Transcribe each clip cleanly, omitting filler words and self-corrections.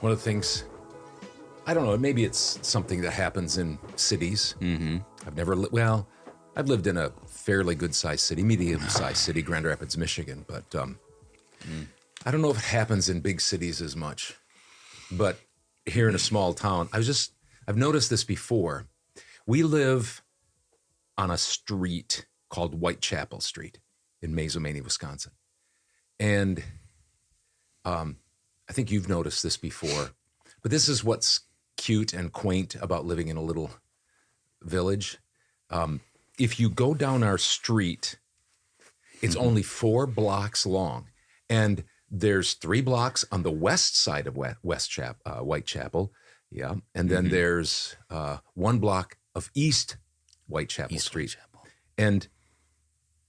One of the things, I don't know, maybe it's something that happens in cities. Mm-hmm. I've lived in a fairly good-sized city, medium-sized city, Grand Rapids, Michigan, but I don't know if it happens in big cities as much. But here in a small town, I've noticed this before. We live on a street called Whitechapel Street in Mazomanie, Wisconsin. And I think you've noticed this before, but this is what's cute and quaint about living in a little village. If you go down our street, it's only 4 blocks long, and there's 3 blocks on the west side of Whitechapel, yeah, and then there's 1 block of East Whitechapel Street. And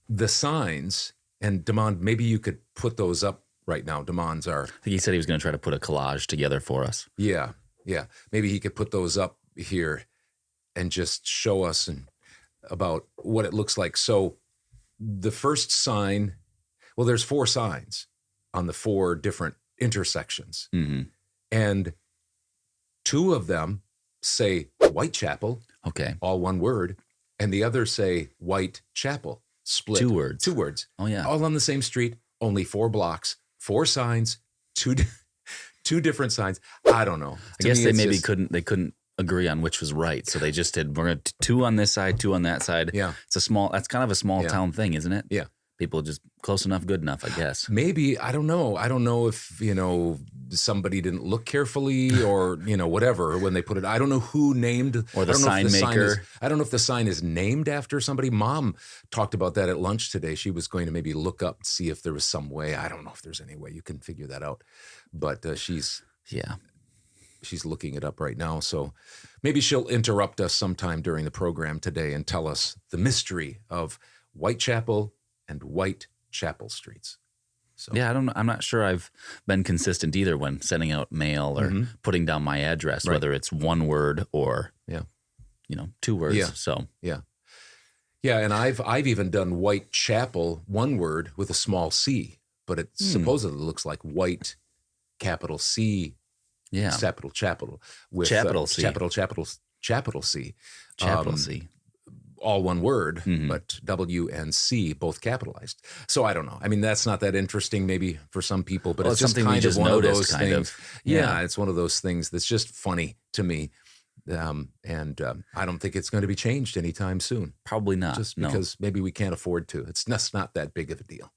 the signs, and Damon, maybe you could put those up right now. Damon's our... I think he said he was going to try to put a collage together for us. Yeah. Maybe he could put those up here and just show us about what it looks like. So the first sign, well, there's 4 signs on the 4 different intersections. Mm-hmm. And 2 of them say Whitechapel, okay, all one word, and the others say Whitechapel, split. 2 words. 2 words. Oh, yeah. All on the same street, only 4 blocks, 4 signs, 2 different signs. I don't know. I guess they maybe couldn't agree on which was right, so they just did. We're going to 2 on this side, 2 on that side. Yeah, that's kind of a small town thing, isn't it? Yeah, people just close enough, good enough, I guess. Maybe, I don't know if somebody didn't look carefully or whatever when they put it. I don't know who named or the sign maker. I don't know if the sign is named after somebody. Mom talked about that at lunch today. She was going to maybe look up to see if there was some way. I don't know if there's any way you can figure that out, but she's looking it up right now. So maybe she'll interrupt us sometime during the program today and tell us the mystery of Whitechapel and Whitechapel streets. So yeah, I'm not sure I've been consistent either when sending out mail or putting down my address, right, whether it's 1 word or 2 words. Yeah. So yeah, and I've even done Whitechapel 1 word with a small c, but it supposedly looks like White capital C. Yeah, capital with capital C. Capital C. All 1 word, but W and C both capitalized. So I don't know. I mean, that's not that interesting maybe for some people, but it's just kind of one of those things. Yeah, it's one of those things that's just funny to me. And I don't think it's going to be changed anytime soon. Probably not. Just because maybe we can't afford to. It's not that big of a deal.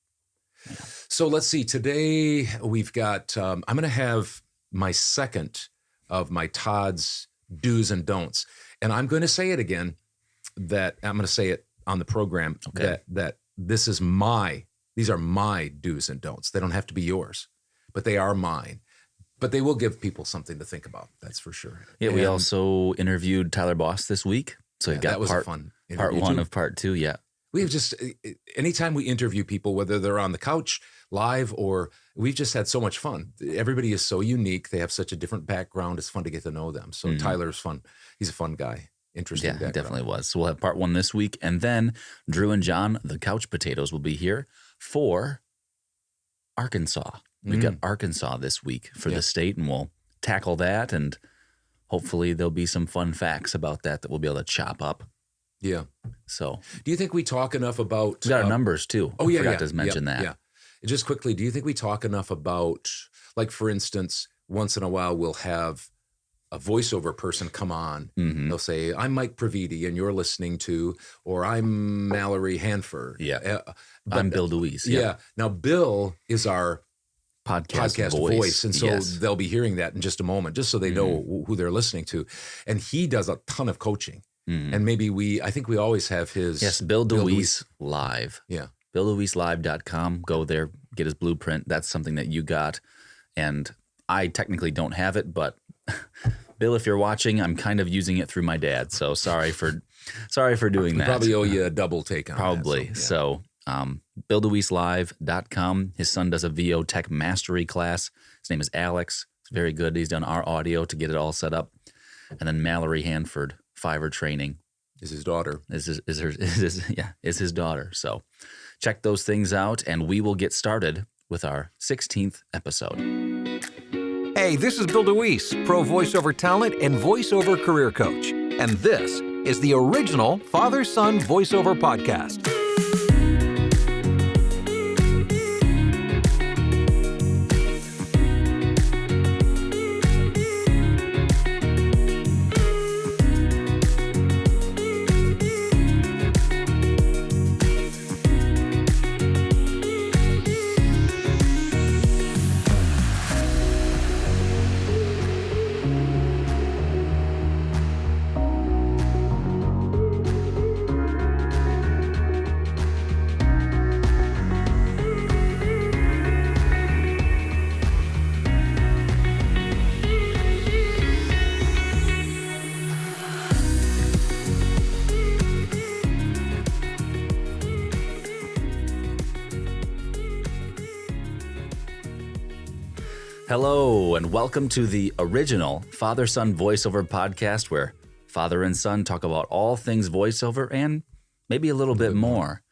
Yeah. So let's see. Today we've got, I'm going to have my second of my Todd's do's and don'ts. And I'm going to say it again, that I'm going to say it on the program, that these are my do's and don'ts. They don't have to be yours, but they are mine. But they will give people something to think about. That's for sure. Yeah, we also interviewed Tyler Boss this week. So we've got that was a fun part 1 of part 2. Yeah. We have just, anytime we interview people, whether they're on the couch, live, or we've just had so much fun. Everybody is so unique. They have such a different background. It's fun to get to know them. So Tyler's fun. He's a fun guy. Interesting background. He definitely was. So we'll have part 1 this week. And then Drew and John, the Couch Potatoes, will be here for Arkansas. We've got Arkansas this week for the state, and we'll tackle that. And hopefully there'll be some fun facts about that we'll be able to chop up. Yeah. So, do you think we talk enough about... We got our numbers too. Oh, yeah. I forgot to mention that. Yeah. Just quickly, do you think we talk enough about, like, for instance, once in a while we'll have a voiceover person come on. They'll say, I'm Mike Praviti and you're listening to, or I'm Mallory Handford. Yeah. I'm Bill DeWees. Yeah. Now, Bill is our podcast voice. And so they'll be hearing that in just a moment, just so they know who they're listening to. And he does a ton of coaching. And maybe I think we always have his... Yes, Bill DeWees Live. Yeah. BillDeWeesLive.com. Go there, get his blueprint. That's something that you got. And I technically don't have it, but Bill, if you're watching, I'm kind of using it through my dad. So sorry for doing that. Probably owe you a double take on probably. that. So BillDeWeesLive.com. His son does a VO Tech Mastery class. His name is Alex. It's very good. He's done our audio to get it all set up. And then Mallory Handford, Fiverr training. Is his daughter. Is his daughter. So check those things out, and we will get started with our 16th episode. Hey, Hey, this is Bill DeWees, pro voiceover talent and voiceover career coach. And this is the original Father-Son Voiceover Podcast. Hello, and welcome to the original Father-Son Voiceover Podcast, where father and son talk about all things voiceover and maybe a little bit more.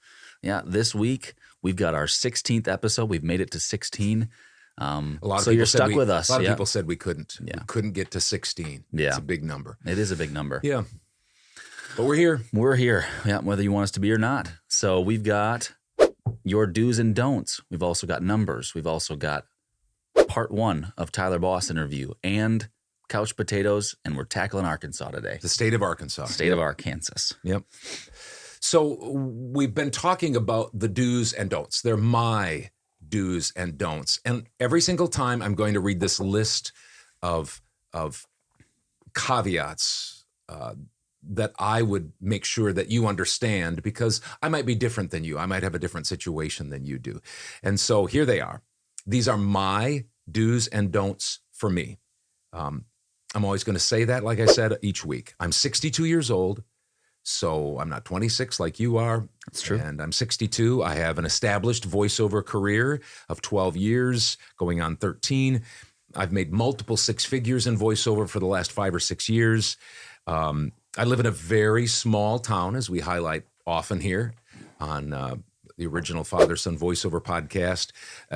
Yeah, this week we've got our 16th episode. We've made it to 16. So you're stuck with us. A lot of people said we couldn't. Yeah. We couldn't get to 16. Yeah. It's a big number. It is a big number. Yeah. But we're here. We're here, yeah, whether you want us to be or not. So we've got your do's and don'ts. We've also got numbers. We've also got part one of Tyler Boss interview and couch potatoes, and we're tackling Arkansas today. The state of Arkansas. State of Arkansas. Yep. So we've been talking about the do's and don'ts. They're my do's and don'ts. And every single time I'm going to read this list of caveats that I would make sure that you understand, because I might be different than you. I might have a different situation than you do. And so here they are. These are my do's and don'ts for me. I'm always going to say that, like I said, each week. I'm 62 years old, so I'm not 26 like you are. That's true. And I'm 62. I have an established voiceover career of 12 years, going on 13. I've made multiple six figures in voiceover for the last 5 or 6 years. I live in a very small town, as we highlight often here on the original Father-Son Voiceover Podcast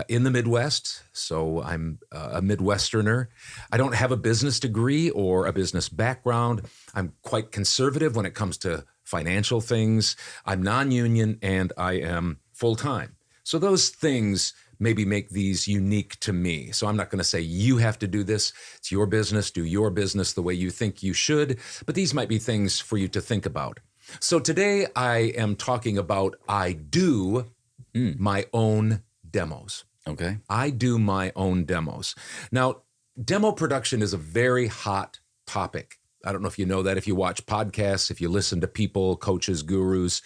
in the Midwest. So I'm a Midwesterner. I don't have a business degree or a business background. I'm quite conservative when it comes to financial things. I'm non-union and I am full-time. So those things maybe make these unique to me. So I'm not going to say you have to do this. It's your business. Do your business the way you think you should. But these might be things for you to think about. So today I am talking about I do my own demos. Okay. I do my own demos. Now, demo production is a very hot topic. I don't know if you know that. If you watch podcasts, if you listen to people, coaches, gurus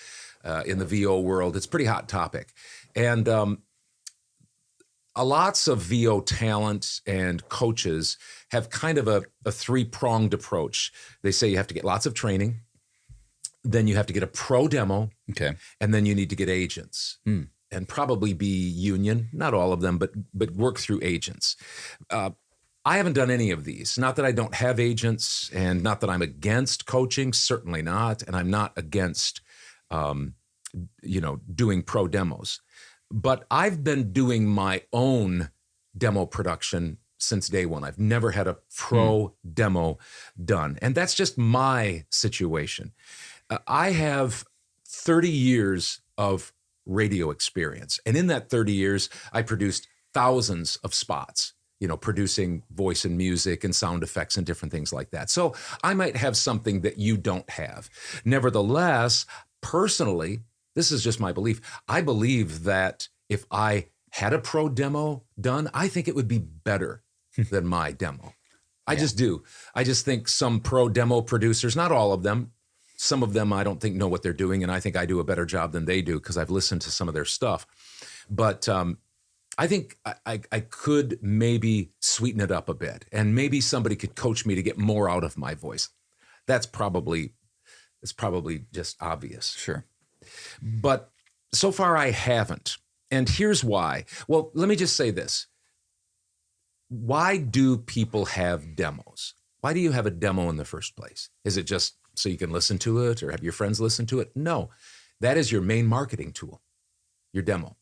in the VO world, it's a pretty hot topic. And lots of VO talent and coaches have kind of a three-pronged approach. They say you have to get lots of training. Then you have to get a pro demo, Okay. and then you need to get agents, and probably be union, not all of them, but work through agents. I haven't done any of these. Not that I don't have agents, and not that I'm against coaching, certainly not, and I'm not against, doing pro demos. But I've been doing my own demo production since day one. I've never had a pro demo done, and that's just my situation. I have 30 years of radio experience. And in that 30 years, I produced thousands of spots, producing voice and music and sound effects and different things like that. So I might have something that you don't have. Nevertheless, personally, this is just my belief. I believe that if I had a pro demo done, I think it would be better than my demo. I just do. I just think some pro demo producers, not all of them, some of them I don't think know what they're doing, and I think I do a better job than they do because I've listened to some of their stuff. But I think I could maybe sweeten it up a bit, and maybe somebody could coach me to get more out of my voice. It's probably just obvious. Sure. But so far I haven't. And here's why. Well, let me just say this. Why do people have demos? Why do you have a demo in the first place? Is it just so you can listen to it or have your friends listen to it? No, that is your main marketing tool, your demo.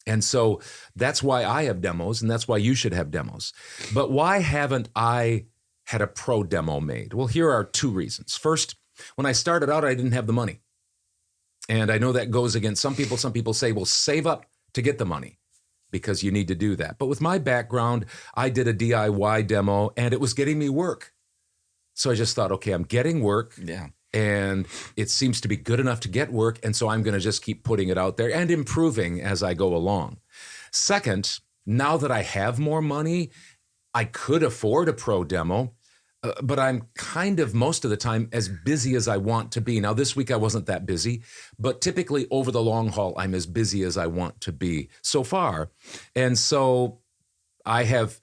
And so that's why I have demos, and that's why you should have demos. But why haven't I had a pro demo made? Well, here are two reasons. First, when I started out, I didn't have the money. And I know that goes against some people. Some people say, well, save up to get the money because you need to do that. But with my background, I did a DIY demo and it was getting me work. So I just thought, okay, I'm getting work. Yeah. And it seems to be good enough to get work. And so I'm going to just keep putting it out there and improving as I go along. Second, now that I have more money, I could afford a pro demo, but I'm kind of most of the time as busy as I want to be. Now, this week I wasn't that busy, but typically over the long haul, I'm as busy as I want to be so far. And so I have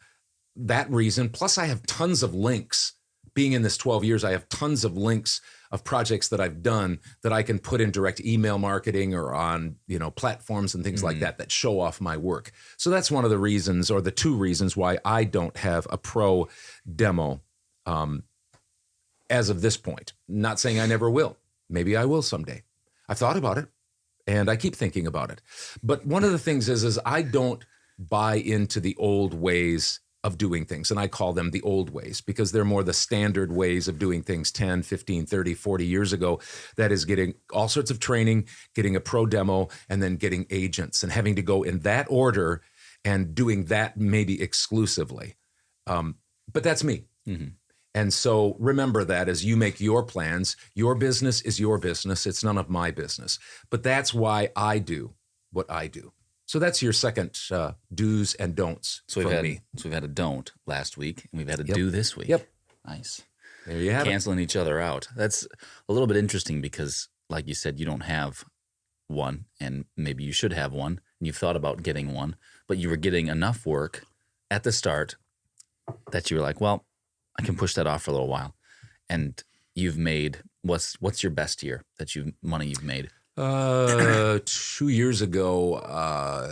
that reason. Plus, I have tons of links. Being in this 12 years, I have tons of links of projects that I've done that I can put in direct email marketing or on, platforms and things like that show off my work. So that's one of the reasons, or the two reasons, why I don't have a pro demo as of this point. Not saying I never will. Maybe I will someday. I've thought about it and I keep thinking about it. But one of the things is I don't buy into the old ways of doing things. And I call them the old ways because they're more the standard ways of doing things 10, 15, 30, 40 years ago. That is getting all sorts of training, getting a pro demo, and then getting agents and having to go in that order and doing that maybe exclusively. But that's me. Mm-hmm. And so remember that as you make your plans, your business is your business. It's none of my business. But that's why I do what I do. So that's your second do's and don'ts for me. So we've had a don't last week, and we've had a do this week. Yep. Nice. There you have Canceling each other out. That's a little bit interesting because, like you said, you don't have one, and maybe you should have one, and you've thought about getting one, but you were getting enough work at the start that you were like, well, I can push that off for a little while. And you've made, what's your best year money you've made? 2 years ago,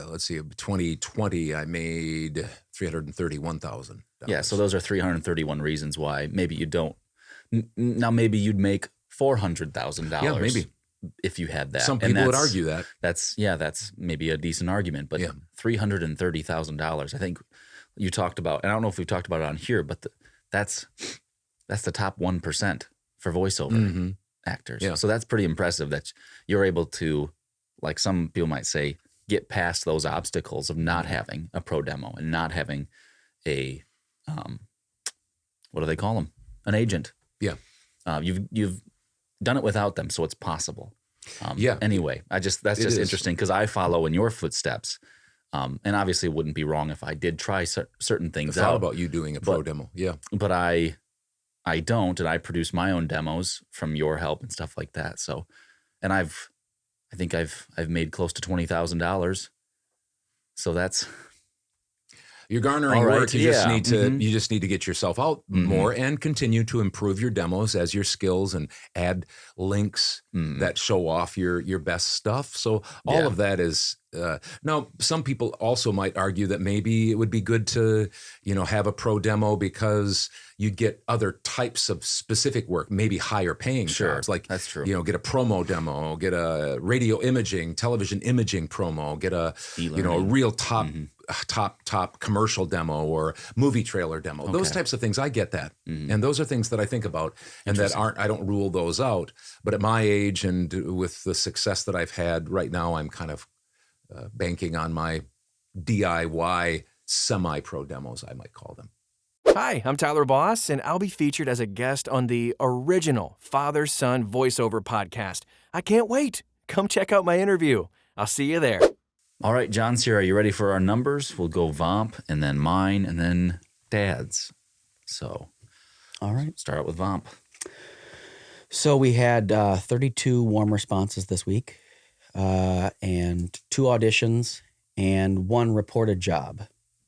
let's see, 2020, I made $331,000. Yeah, so those are 331 reasons why maybe you don't. Now maybe you'd make $400,000. Yeah, maybe. If you had that. Some people would argue that. That's maybe a decent argument, but $330,000, I think you talked about, and I don't know if we've talked about it on here, but that's the top 1% for voiceover actors. Yeah. So that's pretty impressive that you're able to, like some people might say, get past those obstacles of not having a pro demo and not having a, what do they call them? An agent. Yeah. You've done it without them, so it's possible. Yeah. Anyway, that's just interesting because I follow in your footsteps. And obviously it wouldn't be wrong if I did try certain things out. I thought about you doing a pro demo. Yeah. But I don't, and I produce my own demos from your help and stuff like that. So, and I think I've made close to $20,000. So that's, you're garnering work. You just need to you just need to get yourself out more and continue to improve your demos as your skills and add links that show off your best stuff. So all of that is now some people also might argue that maybe it would be good to, have a pro demo because you'd get other types of specific work, maybe higher paying jobs. Like that's true. Get a promo demo, get a radio imaging, television imaging promo, get a a real top commercial demo or movie trailer demo. Okay. Those types of things, I get that. And those are things that I think about and that I don't rule those out. But at my age and with the success that I've had right now, I'm kind of banking on my DIY semi-pro demos, I might call them. Hi, I'm Tyler Boss, and I'll be featured as a guest on the original Father-Son Voiceover podcast. I can't wait. Come check out my interview. I'll see you there. All right, John's here. Are you ready for our numbers? We'll go VOMP, and then mine, and then Dad's. So, all right. Start out with VOMP. So we had 32 warm responses this week, and 2 auditions, and 1 reported job.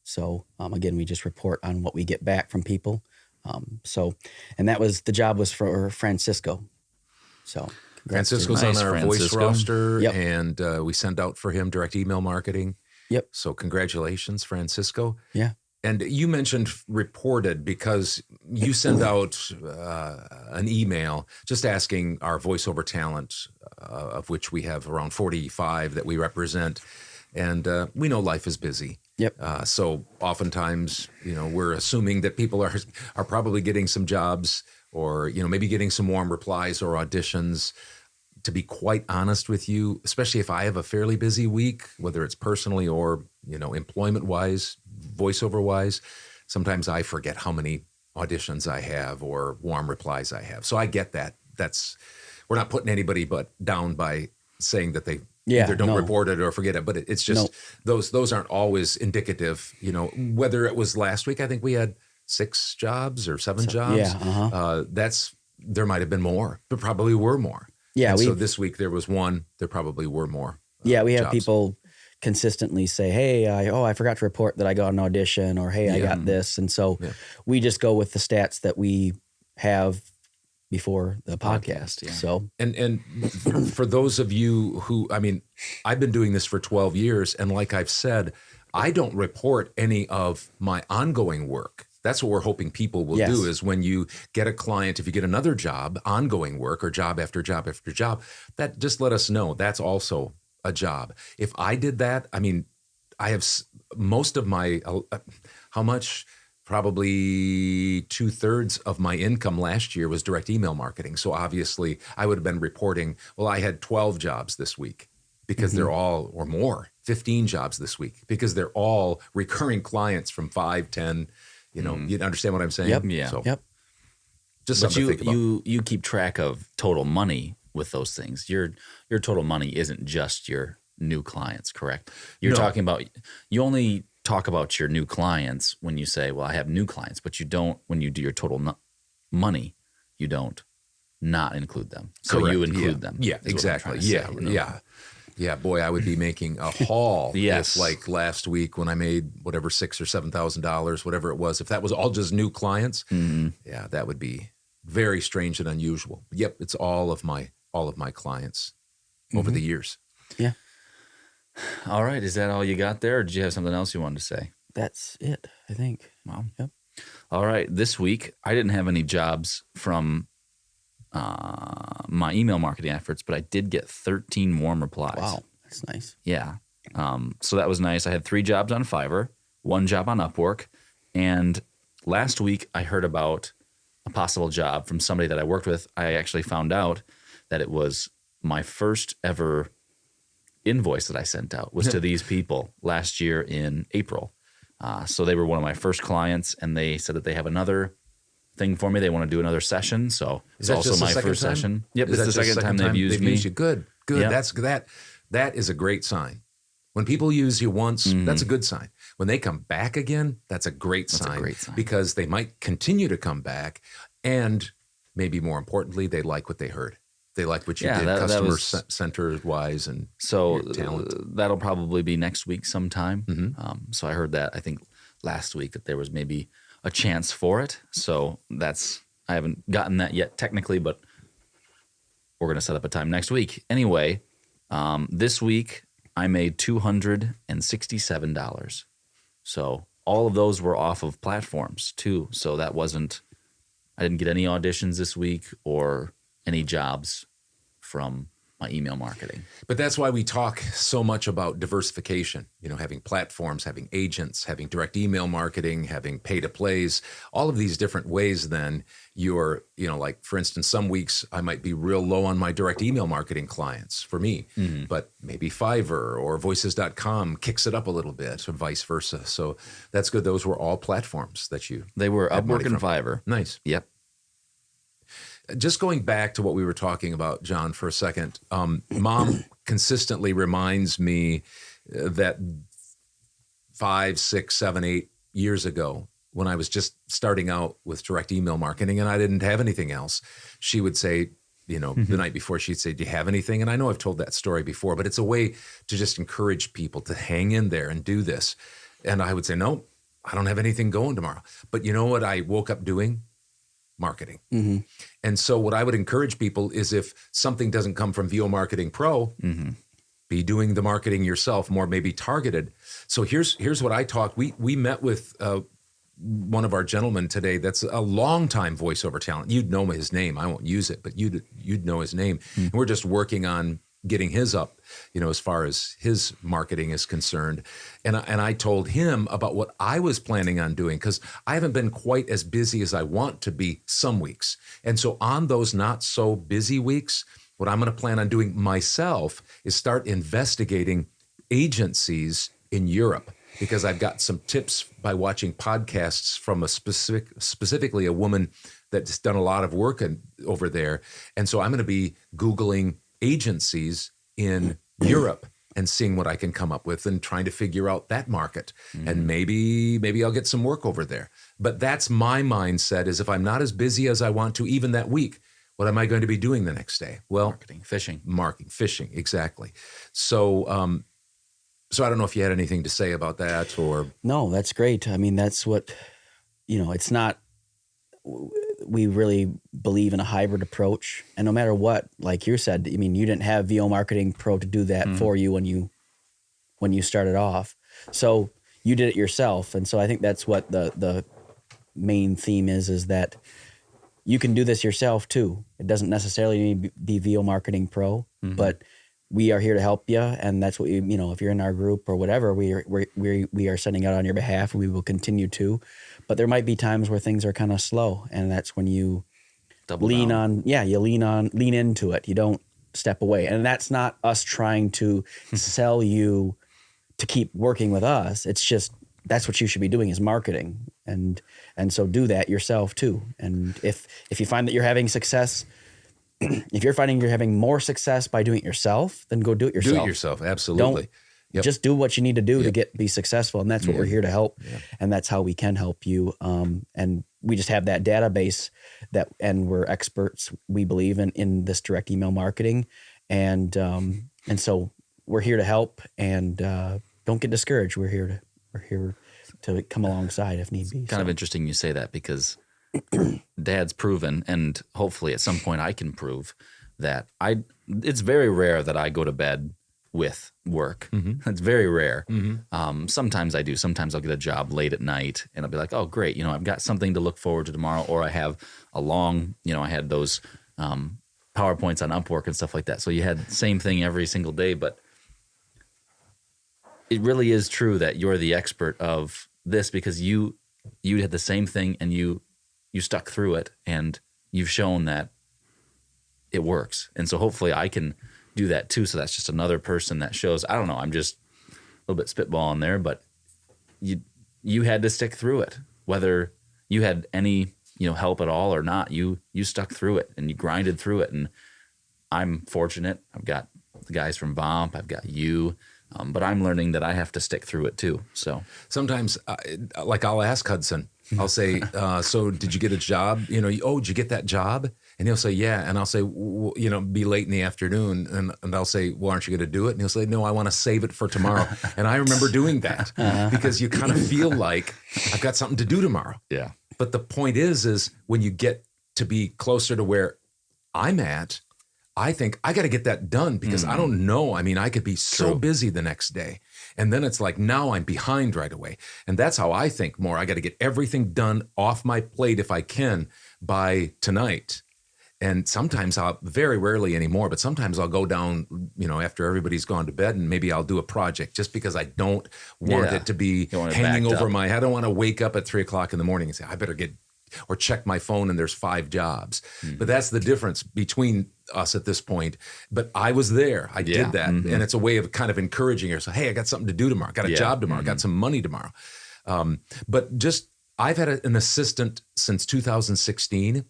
So, again, we just report on what we get back from people. And the job was for Francisco. So Francisco's on our voice roster, yep. And we send out for him direct email marketing. Yep. So congratulations, Francisco. Yeah. And you mentioned reported because you send out an email just asking our voiceover talent, of which we have around 45 that we represent, And we know life is busy. Yep. So oftentimes, we're assuming that people are probably getting some jobs or, maybe getting some warm replies or auditions. To be quite honest with you, especially if I have a fairly busy week, whether it's personally or, employment-wise, voiceover-wise, sometimes I forget how many auditions I have or warm replies I have. So I get that. We're not putting anybody but down by saying that they either don't report it or forget it, but it's just those aren't always indicative. Whether it was last week, I think we had 6 jobs or 7 jobs. Yeah, There might have been more, but probably were more. Yeah. So this week there was 1. There probably were more. We have jobs. people consistently say, hey, I forgot to report that I got an audition, or hey, I got this. And so we just go with the stats that we have before the podcast. Yeah. So, and for those of you who, I've been doing this for 12 years. And like I've said, I don't report any of my ongoing work. That's what we're hoping people will do is when you get a client, if you get another job, ongoing work or job after job after job, that just let us know that's also a job. If I did that, I have most of my, how much? Probably 2/3 of my income last year was direct email marketing. So obviously I would have been reporting, I had 12 jobs this week because they're all, or more, 15 jobs this week because they're all recurring clients from 5, 10, you understand what I'm saying? Yep. Yeah. So yep. just But something to think about. you keep track of total money with those things. Your total money isn't just your new clients, correct? You're talking about, you only talk about your new clients when you say, well, I have new clients, but you don't, when you do your total money, you don't not include them. So Correct. you include them. Yeah, is what I'm exactly. trying to say. Yeah, boy, I would be making a haul Yes. if, like last week when I made whatever $6,000 or $7,000, whatever it was, if that was all just new clients, that would be very strange and unusual. Yep, it's all of my clients over the years. Yeah. All right. Is that all you got there? Or did you have something else you wanted to say? That's it, I think. Wow. Yep. All right. This week, I didn't have any jobs from my email marketing efforts, but I did get 13 warm replies. Wow. That's nice. Yeah. So that was nice. I had 3 jobs on Fiverr, 1 job on Upwork. And last week, I heard about a possible job from somebody that I worked with. I actually found out that it was my first ever invoice that I sent out was to these people last year in April. So they were one of my first clients, and they said that they have another thing for me. They want to do another session. So it's also my first session. Yep, it's the second time they've used me. You. Good. Yep. That is a great sign. When people use you once, that's a good sign. When they come back again, that's a great sign. Because they might continue to come back, and maybe more importantly, they like what they heard. They like what you did, customer-centered wise, and so talent. That'll probably be next week sometime. So I heard that, I think, last week that there was maybe a chance for it. So I haven't gotten that yet technically, but we're going to set up a time next week. Anyway, this week I made $267. So all of those were off of platforms too. So I didn't get any auditions this week or any jobs from my email marketing. But that's why we talk so much about diversification, having platforms, having agents, having direct email marketing, having pay-to-plays, all of these different ways. Then you're, like for instance, some weeks I might be real low on my direct email marketing clients for me, but maybe Fiverr or voices.com kicks it up a little bit or vice versa. So that's good. Those were all platforms that They were Upwork and Fiverr. Nice. Yep. Just going back to what we were talking about, John, for a second, Mom consistently reminds me that 5, 6, 7, 8 years ago, when I was just starting out with direct email marketing and I didn't have anything else, she would say, the night before, she'd say, do you have anything? And I know I've told that story before, but it's a way to just encourage people to hang in there and do this. And I would say, no, I don't have anything going tomorrow. But you know what I woke up doing? Marketing. And so what I would encourage people is if something doesn't come from VO Marketing Pro, be doing the marketing yourself, more maybe targeted. So here's what I talked. We met with one of our gentlemen today that's a longtime voiceover talent. You'd know his name. I won't use it, but you'd know his name. And we're just working on getting his up, as far as his marketing is concerned. And I told him about what I was planning on doing, because I haven't been quite as busy as I want to be some weeks. And so on those not so busy weeks, what I'm going to plan on doing myself is start investigating agencies in Europe, because I've got some tips by watching podcasts from specifically a woman that's done a lot of work over there. And so I'm going to be Googling agencies in Europe and seeing what I can come up with and trying to figure out that market. And maybe I'll get some work over there. But that's my mindset, is if I'm not as busy as I want to, even that week, what am I going to be doing the next day? Well, marketing, fishing, exactly. So I don't know if you had anything to say about that or. No, that's great. I mean, that's what, it's not, we really believe in a hybrid approach. And no matter what, like you said, I mean, you didn't have VO Marketing Pro to do that for you when you started off. So you did it yourself. And so I think that's what the main theme is that you can do this yourself too. It doesn't necessarily need to be VO Marketing Pro, but we are here to help you. And that's what if you're in our group or whatever, we are sending out on your behalf. We will continue to, but there might be times where things are kind of slow, and that's when you lean into it. You don't step away. And that's not us trying to sell you to keep working with us. It's just, that's what you should be doing, is marketing. And so do that yourself too. And if you find that you're having success, if you're finding you're having more success by doing it yourself, then go do it yourself. Do it yourself, absolutely. Just do what you need to do to be successful. And that's what we're here to help. Yeah. And that's how we can help you. And we just have that database and we're experts, we believe in this direct email marketing. And so we're here to help, and don't get discouraged. We're here to come alongside if need be. Kind of interesting you say that, because Dad's proven, and hopefully at some point I can prove that it's very rare that I go to bed with work. It's very rare. Sometimes I do. Sometimes I'll get a job late at night and I'll be like, oh, great. I've got something to look forward to tomorrow, or I have a long, I had those PowerPoints on Upwork and stuff like that. So you had the same thing every single day, but it really is true that you're the expert of this, because you had the same thing and you stuck through it, and you've shown that it works. And so hopefully I can do that too. So that's just another person that shows, I don't know, I'm just a little bit spitballing there, but you had to stick through it, whether you had any, help at all or not. You stuck through it and you grinded through it. And I'm fortunate. I've got the guys from VOMP. I've got you. But I'm learning that I have to stick through it too. So sometimes, like I'll ask Hudson, I'll say, so did you get a job? Did you get that job? And he'll say, yeah. And I'll say, be late in the afternoon. And I'll say, well, aren't you going to do it? And he'll say, no, I want to save it for tomorrow. And I remember doing that because you kind of feel like I've got something to do tomorrow. Yeah. But the point is when you get to be closer to where I'm at, I think I got to get that done, because I don't know. I mean, I could be so busy the next day. And then it's like, now I'm behind right away. And that's how I think more. I got to get everything done off my plate if I can by tonight. And sometimes very rarely anymore, but sometimes I'll go down, after everybody's gone to bed, and maybe I'll do a project just because I don't want it to be hanging over my head. I don't want to wake up at 3:00 in the morning and say, I better or check my phone and there's 5 jobs. But that's the difference between us at this point. But I was there. I did that. And it's a way of kind of encouraging yourself. Hey, I got something to do tomorrow. Got a job tomorrow. Got some money tomorrow. But I've had an assistant since 2016,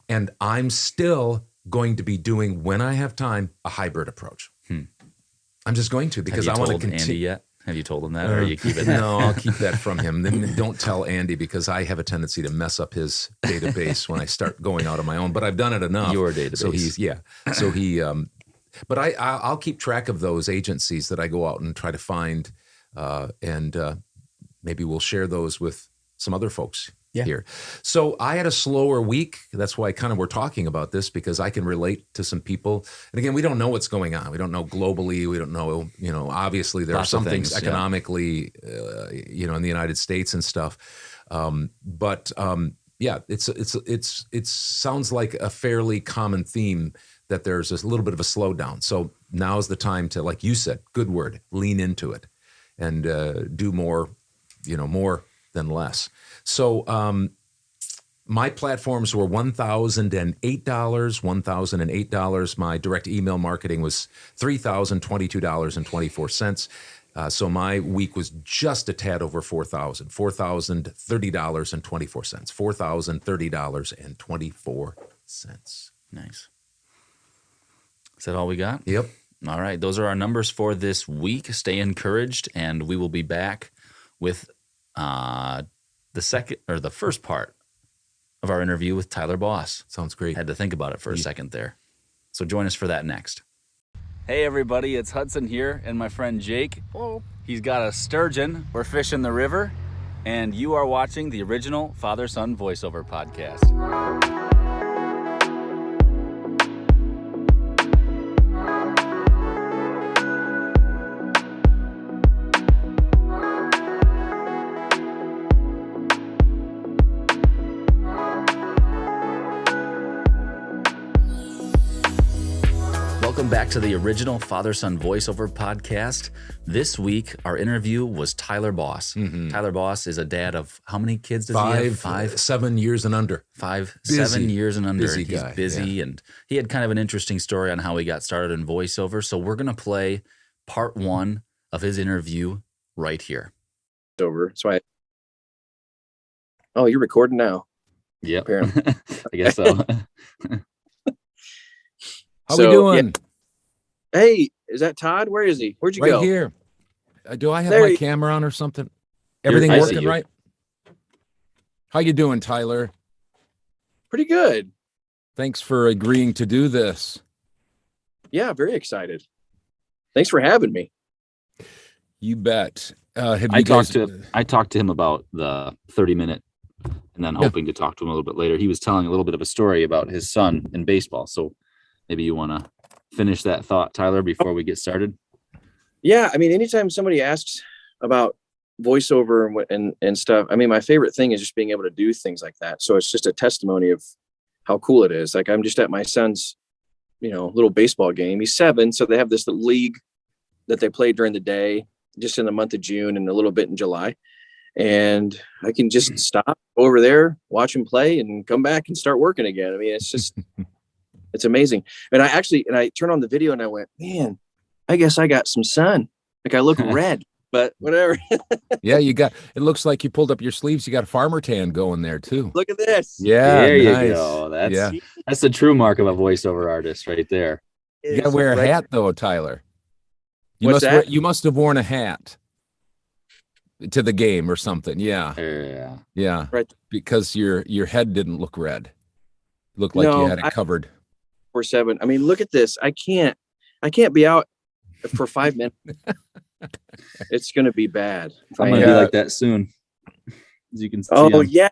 and I'm still going to be doing, when I have time, a hybrid approach. I'm just going to, because I want to continue. Andy yet? Have you told him that, or are you keeping that? No, I'll keep that from him. Then don't tell Andy, because I have a tendency to mess up his database when I start going out on my own. But I've done it enough. Your database. But I'll keep track of those agencies that I go out and try to find, and maybe we'll share those with some other folks here. So I had a slower week. That's why we're talking about this, because I can relate to some people. And again, we don't know what's going on. We don't know globally. We don't know, obviously there are some things economically, in the United States and stuff. It sounds like a fairly common theme that there's a little bit of a slowdown. So now's the time to, like you said, good word, lean into it and do more, more than less. So my platforms were $1,008. My direct email marketing was $3,022.24. So my week was just a tad over $4,000, $4,030.24, $4,030.24. Nice. Is that all we got? Yep. All right. Those are our numbers for this week. Stay encouraged, and we will be back with the first part of our interview with Tyler Boss. Sounds great. Had to think about it for a second there. So join us for that next. Hey everybody, it's Hudson here and my friend Jake. Hello. He's got a sturgeon. We're fishing the river, and you are watching the original Father-Son Voiceover podcast. Welcome back to the original Father-Son Voiceover podcast. This week, our interview was Tyler Boss. Mm-hmm. Tyler Boss is a dad of how many kids does he have? 7 years and under. 7 years and under. Busy He's guy, busy, and he had kind of an interesting story on how he got started in voiceover. So we're going to play part 1 of his interview right here. Over. Oh, you're recording now. Yep. Apparently. I guess so. How we doing? Yeah. Hey, is that Todd? Where is he? Where'd you go? Right here. Do I have There my camera on or something? Everything working right? How you doing, Tyler? Pretty good. Thanks for agreeing to do this. Yeah, very excited. Thanks for having me. You bet. I talked to him about the 30-minute and then hoping to talk to him a little bit later. He was telling a little bit of a story about his son in baseball. So maybe you want to finish that thought, Tyler, before we get started. Yeah, I mean, anytime somebody asks about voiceover and stuff, I mean, my favorite thing is just being able to do things like that. So it's just a testimony of how cool it is. Like, I'm just at my son's, little baseball game. He's 7, so they have this league that they play during the day, just in the month of June and a little bit in July. And I can just stop over there, watch him play, and come back and start working again. I mean, it's just, it's amazing. And I turned on the video and I went, man, I guess I got some sun. Like, I look red, but whatever. Yeah, it looks like you pulled up your sleeves. You got a farmer tan going there too. Look at this. Yeah, there nice. You go. That's the true mark of a voiceover artist right there. You got to wear a hat though, Tyler. You must have worn a hat to the game or something. Yeah. Yeah. Right. Because your head didn't look red. It looked like you had it covered. 4/7. I mean, look at this. I can't be out for 5 minutes. It's going to be bad. I'm going to be like that soon. As you can see. Oh, yeah.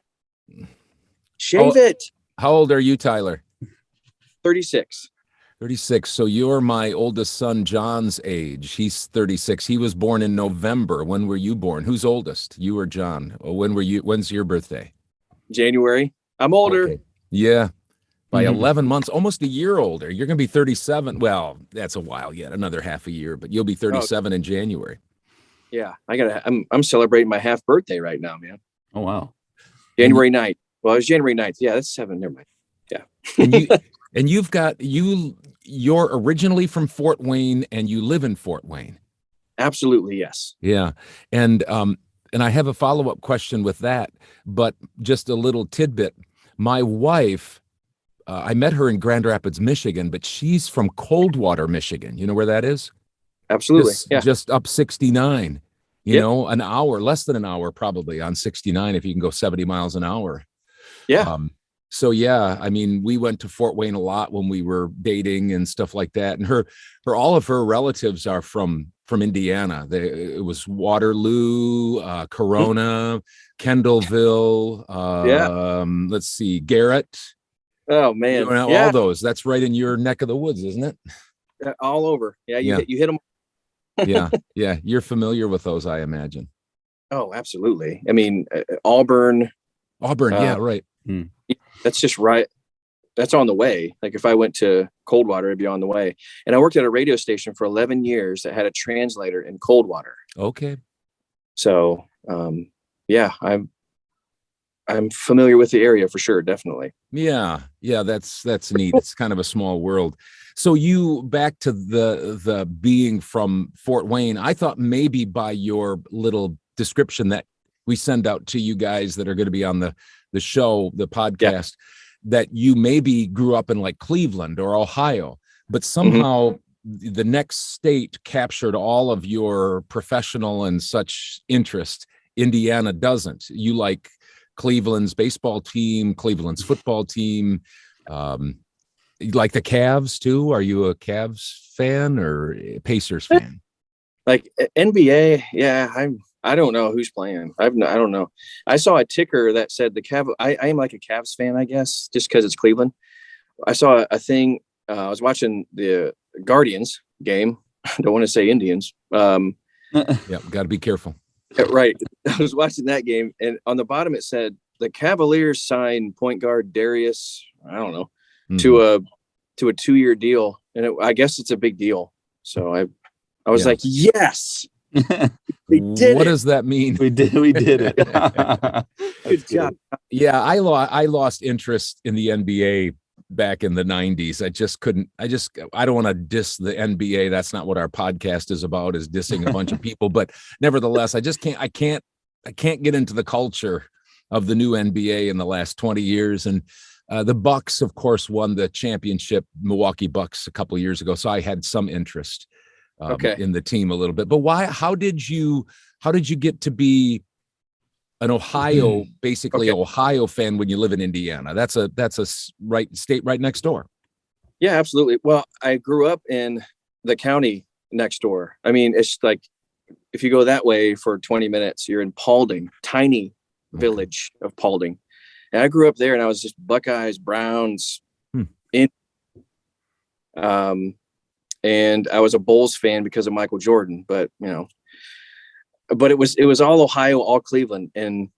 Shave it. How old are you, Tyler? 36. 36. So you're my oldest son, John's age. He's 36. He was born in November. When were you born? Who's oldest? You or John? When's your birthday? January. I'm older. Okay. Yeah. By 11 months, almost a year older. You're going to be 37. Well, that's a while yet, another half a year, but you'll be 37 in January. Yeah. I'm celebrating my half birthday right now, man. Oh, wow. January 9th. Well, it was January 9th. Yeah, that's 7. Never mind. Yeah. And you're originally from Fort Wayne and you live in Fort Wayne. Absolutely. Yes. Yeah. And I have a follow-up question with that, but just a little tidbit. My wife, I met her in Grand Rapids, Michigan, but she's from Coldwater, Michigan. You know where that is? Absolutely. Just up 69, an hour, less than an hour, probably on 69, if you can go 70 miles an hour. Yeah. So yeah, I mean, we went to Fort Wayne a lot when we were dating and stuff like that. And all of her relatives are from Indiana. It was Waterloo, Corona, Kendallville. Let's see, Garrett. Oh man, all those. That's right in your neck of the woods, isn't it? All over. Yeah, you hit them. Yeah. You're familiar with those, I imagine. Oh, absolutely. I mean, Auburn. Yeah, right. That's just right that's on the way. Like if I went to Coldwater, it'd be on the way. And I worked at a radio station for 11 years that had a translator in Coldwater. Okay. So, yeah, I'm familiar with the area for sure. Definitely. Yeah. Yeah. That's neat. It's kind of a small world. So you back to the being from Fort Wayne. I thought maybe by your little description that we send out to you guys that are going to be on the show, the podcast, that you maybe grew up in like Cleveland or Ohio, but somehow the next state captured all of your professional and such interest. Indiana doesn't. You like Cleveland's baseball team, Cleveland's football team. You like the Cavs too? Are you a Cavs fan or a Pacers fan? Like NBA, yeah, I don't know who's playing. I don't know. I saw a ticker that said the Cav. I am like a Cavs fan, I guess, just because it's Cleveland. I saw a thing. I was watching the Guardians game. I don't want to say Indians. Yeah, got to be careful. Right. I was watching that game, and on the bottom it said the Cavaliers signed point guard Darius. I don't know to a 2-year deal, and I guess it's a big deal. So I was like, yes. We did what it. does that mean? We did it. Good job. Yeah, I lost interest in the NBA back in the 90s. I just couldn't. I don't want to diss the NBA. That's not what our podcast is about, is dissing a bunch of people. But nevertheless, I just can't. I can't get into the culture of the new NBA in the last 20 years. And the Bucks, of course, won the championship, Milwaukee Bucks, a couple of years ago. So I had some interest in the team a little bit. But why? How did you get to be an Ohio, basically Ohio fan when you live in Indiana? That's a state right next door. Yeah, absolutely. Well, I grew up in the county next door. I mean, it's like if you go that way for 20 minutes, you're in Paulding, tiny village of Paulding. And I grew up there, and I was just Buckeyes, Browns, and I was a Bulls fan because of Michael Jordan. But it was all Ohio, all Cleveland, and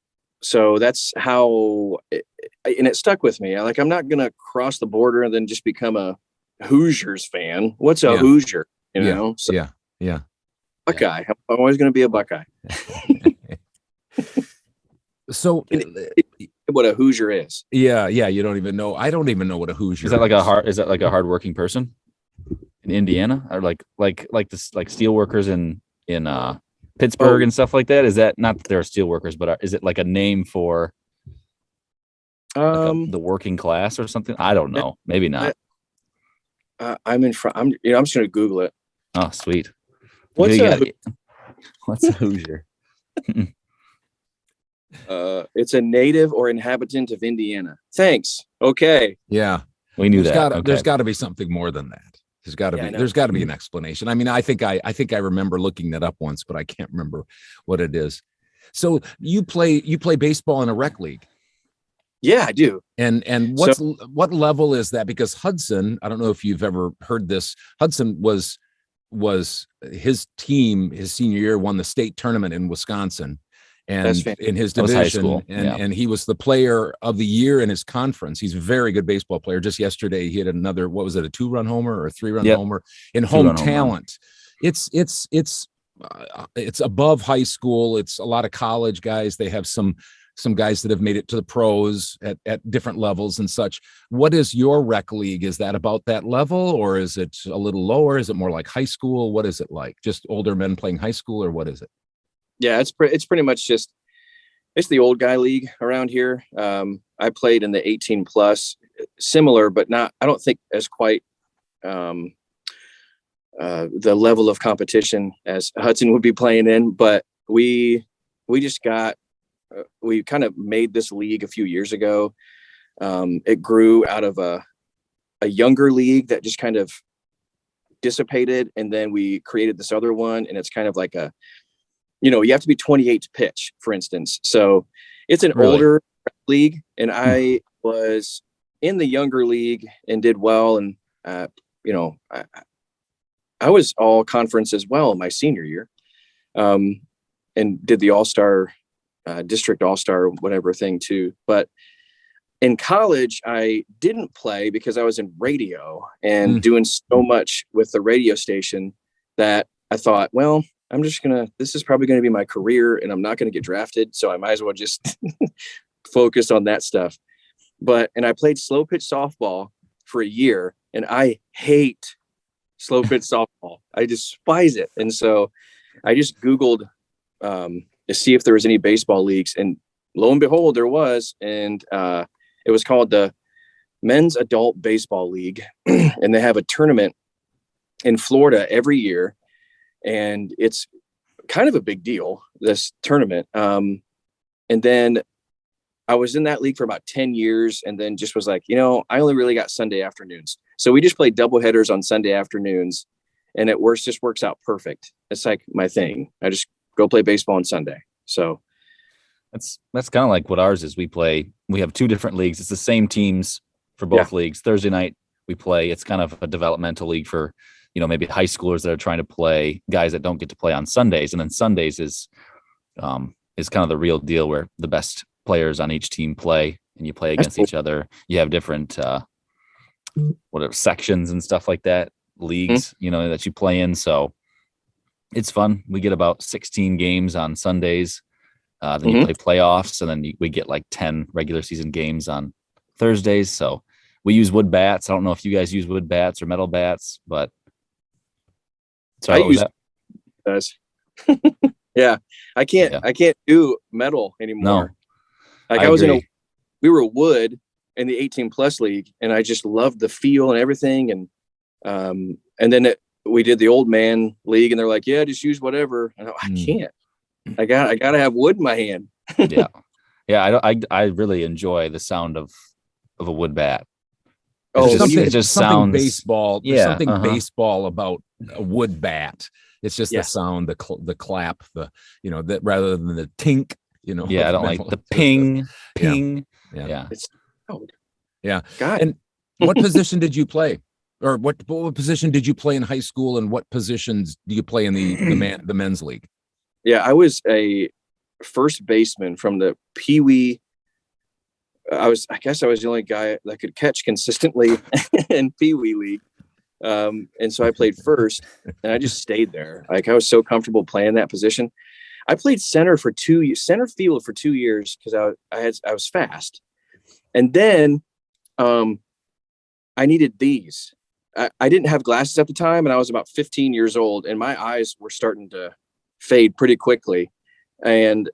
so that's how. And it stuck with me. I'm not gonna cross the border and then just become a Hoosiers fan. What's a Hoosier? So, yeah. Buckeye. I'm always gonna be a Buckeye. So what a Hoosier is. Yeah. You don't even know. I don't even know what a Hoosier is. That like a hardworking person in Indiana, or like steel workers in Pittsburgh and stuff like that? Is that not that they're steel workers, but is it like a name for the working class or something? I don't know. Maybe not. I'm in front. I'm just gonna Google it. Oh, sweet. What's a Hoosier? It's a native or inhabitant of Indiana. Thanks. Okay. Yeah. We knew that. There's got to be something more than that. There's got to be an explanation. I mean, I think I remember looking that up once, but I can't remember what it is. So you play baseball in a rec league. Yeah, I do. And what level is that? Because Hudson, I don't know if you've ever heard this. Hudson was his team, his senior year, won the state tournament in Wisconsin. And in his division, and he was the player of the year in his conference. He's a very good baseball player. Just yesterday, he had another, what was it, a 2-run homer or a 3-run homer in home talent. It's above high school. It's a lot of college guys. They have some guys that have made it to the pros at different levels and such. What is your rec league? Is that about that level, or is it a little lower? Is it more like high school? What is it like? Just older men playing high school, or what is it? Yeah, it's pretty much it's the old guy league around here. I played in the 18 plus, similar, but not, I don't think as quite the level of competition as Hudson would be playing in, but we kind of made this league a few years ago. It grew out of a younger league that just kind of dissipated. And then we created this other one, and it's kind of like you have to be 28 to pitch, for instance. So it's an older league, and I was in the younger league and did well. And, I was all conference as well my senior year, and did the all-star district all-star, whatever thing too. But in college, I didn't play because I was in radio and doing so much with the radio station that I thought, well, this is probably going to be my career and I'm not going to get drafted. So I might as well just focus on that stuff. And I played slow pitch softball for a year, and I hate slow pitch softball. I despise it. And so I just Googled to see if there was any baseball leagues, and lo and behold, there was. And it was called the Men's Adult Baseball League. And they have a tournament in Florida every year. And it's kind of a big deal, this tournament. And then I was in that league for about 10 years and then just was like, I only really got Sunday afternoons. So we just played double headers on Sunday afternoons, and it just works out perfect. It's like my thing. I just go play baseball on Sunday. So that's kind of like what ours is. We have two different leagues. It's the same teams for both leagues. Thursday night we play. It's kind of a developmental league for, maybe high schoolers that are trying to play, guys that don't get to play on Sundays. And then Sundays is kind of the real deal, where the best players on each team play and you play against each other. You have different sections and stuff like that, leagues, that you play in. So it's fun. We get about 16 games on Sundays. Then you play playoffs, and then we get like 10 regular season games on Thursdays. So we use wood bats. I don't know if you guys use wood bats or metal bats, but I use that. Yeah, I can't do metal anymore. No, like we were wood in the 18+ league, and I just loved the feel and everything. And then we did the old man league, and they're like, yeah, just use whatever. I can't. I gotta have wood in my hand. Yeah. I really enjoy the sound of a wood bat. It just something sounds baseball. Yeah, There's something baseball about a wood bat. It's just the sound, the clap, that rather than the tink. I don't like the ping. Yeah. It's loud. Yeah. God. And what position did you play, or what position did you play in high school, and what positions do you play in the men's league? Yeah, I was a first baseman from the Pee Wee. I guess I was the only guy that could catch consistently in Pee Wee league. And so I played first, and I just stayed there. Like, I was so comfortable playing that position. I played center field for 2 years because I was fast. And then I needed these. I didn't have glasses at the time, and I was about 15 years old, and my eyes were starting to fade pretty quickly. And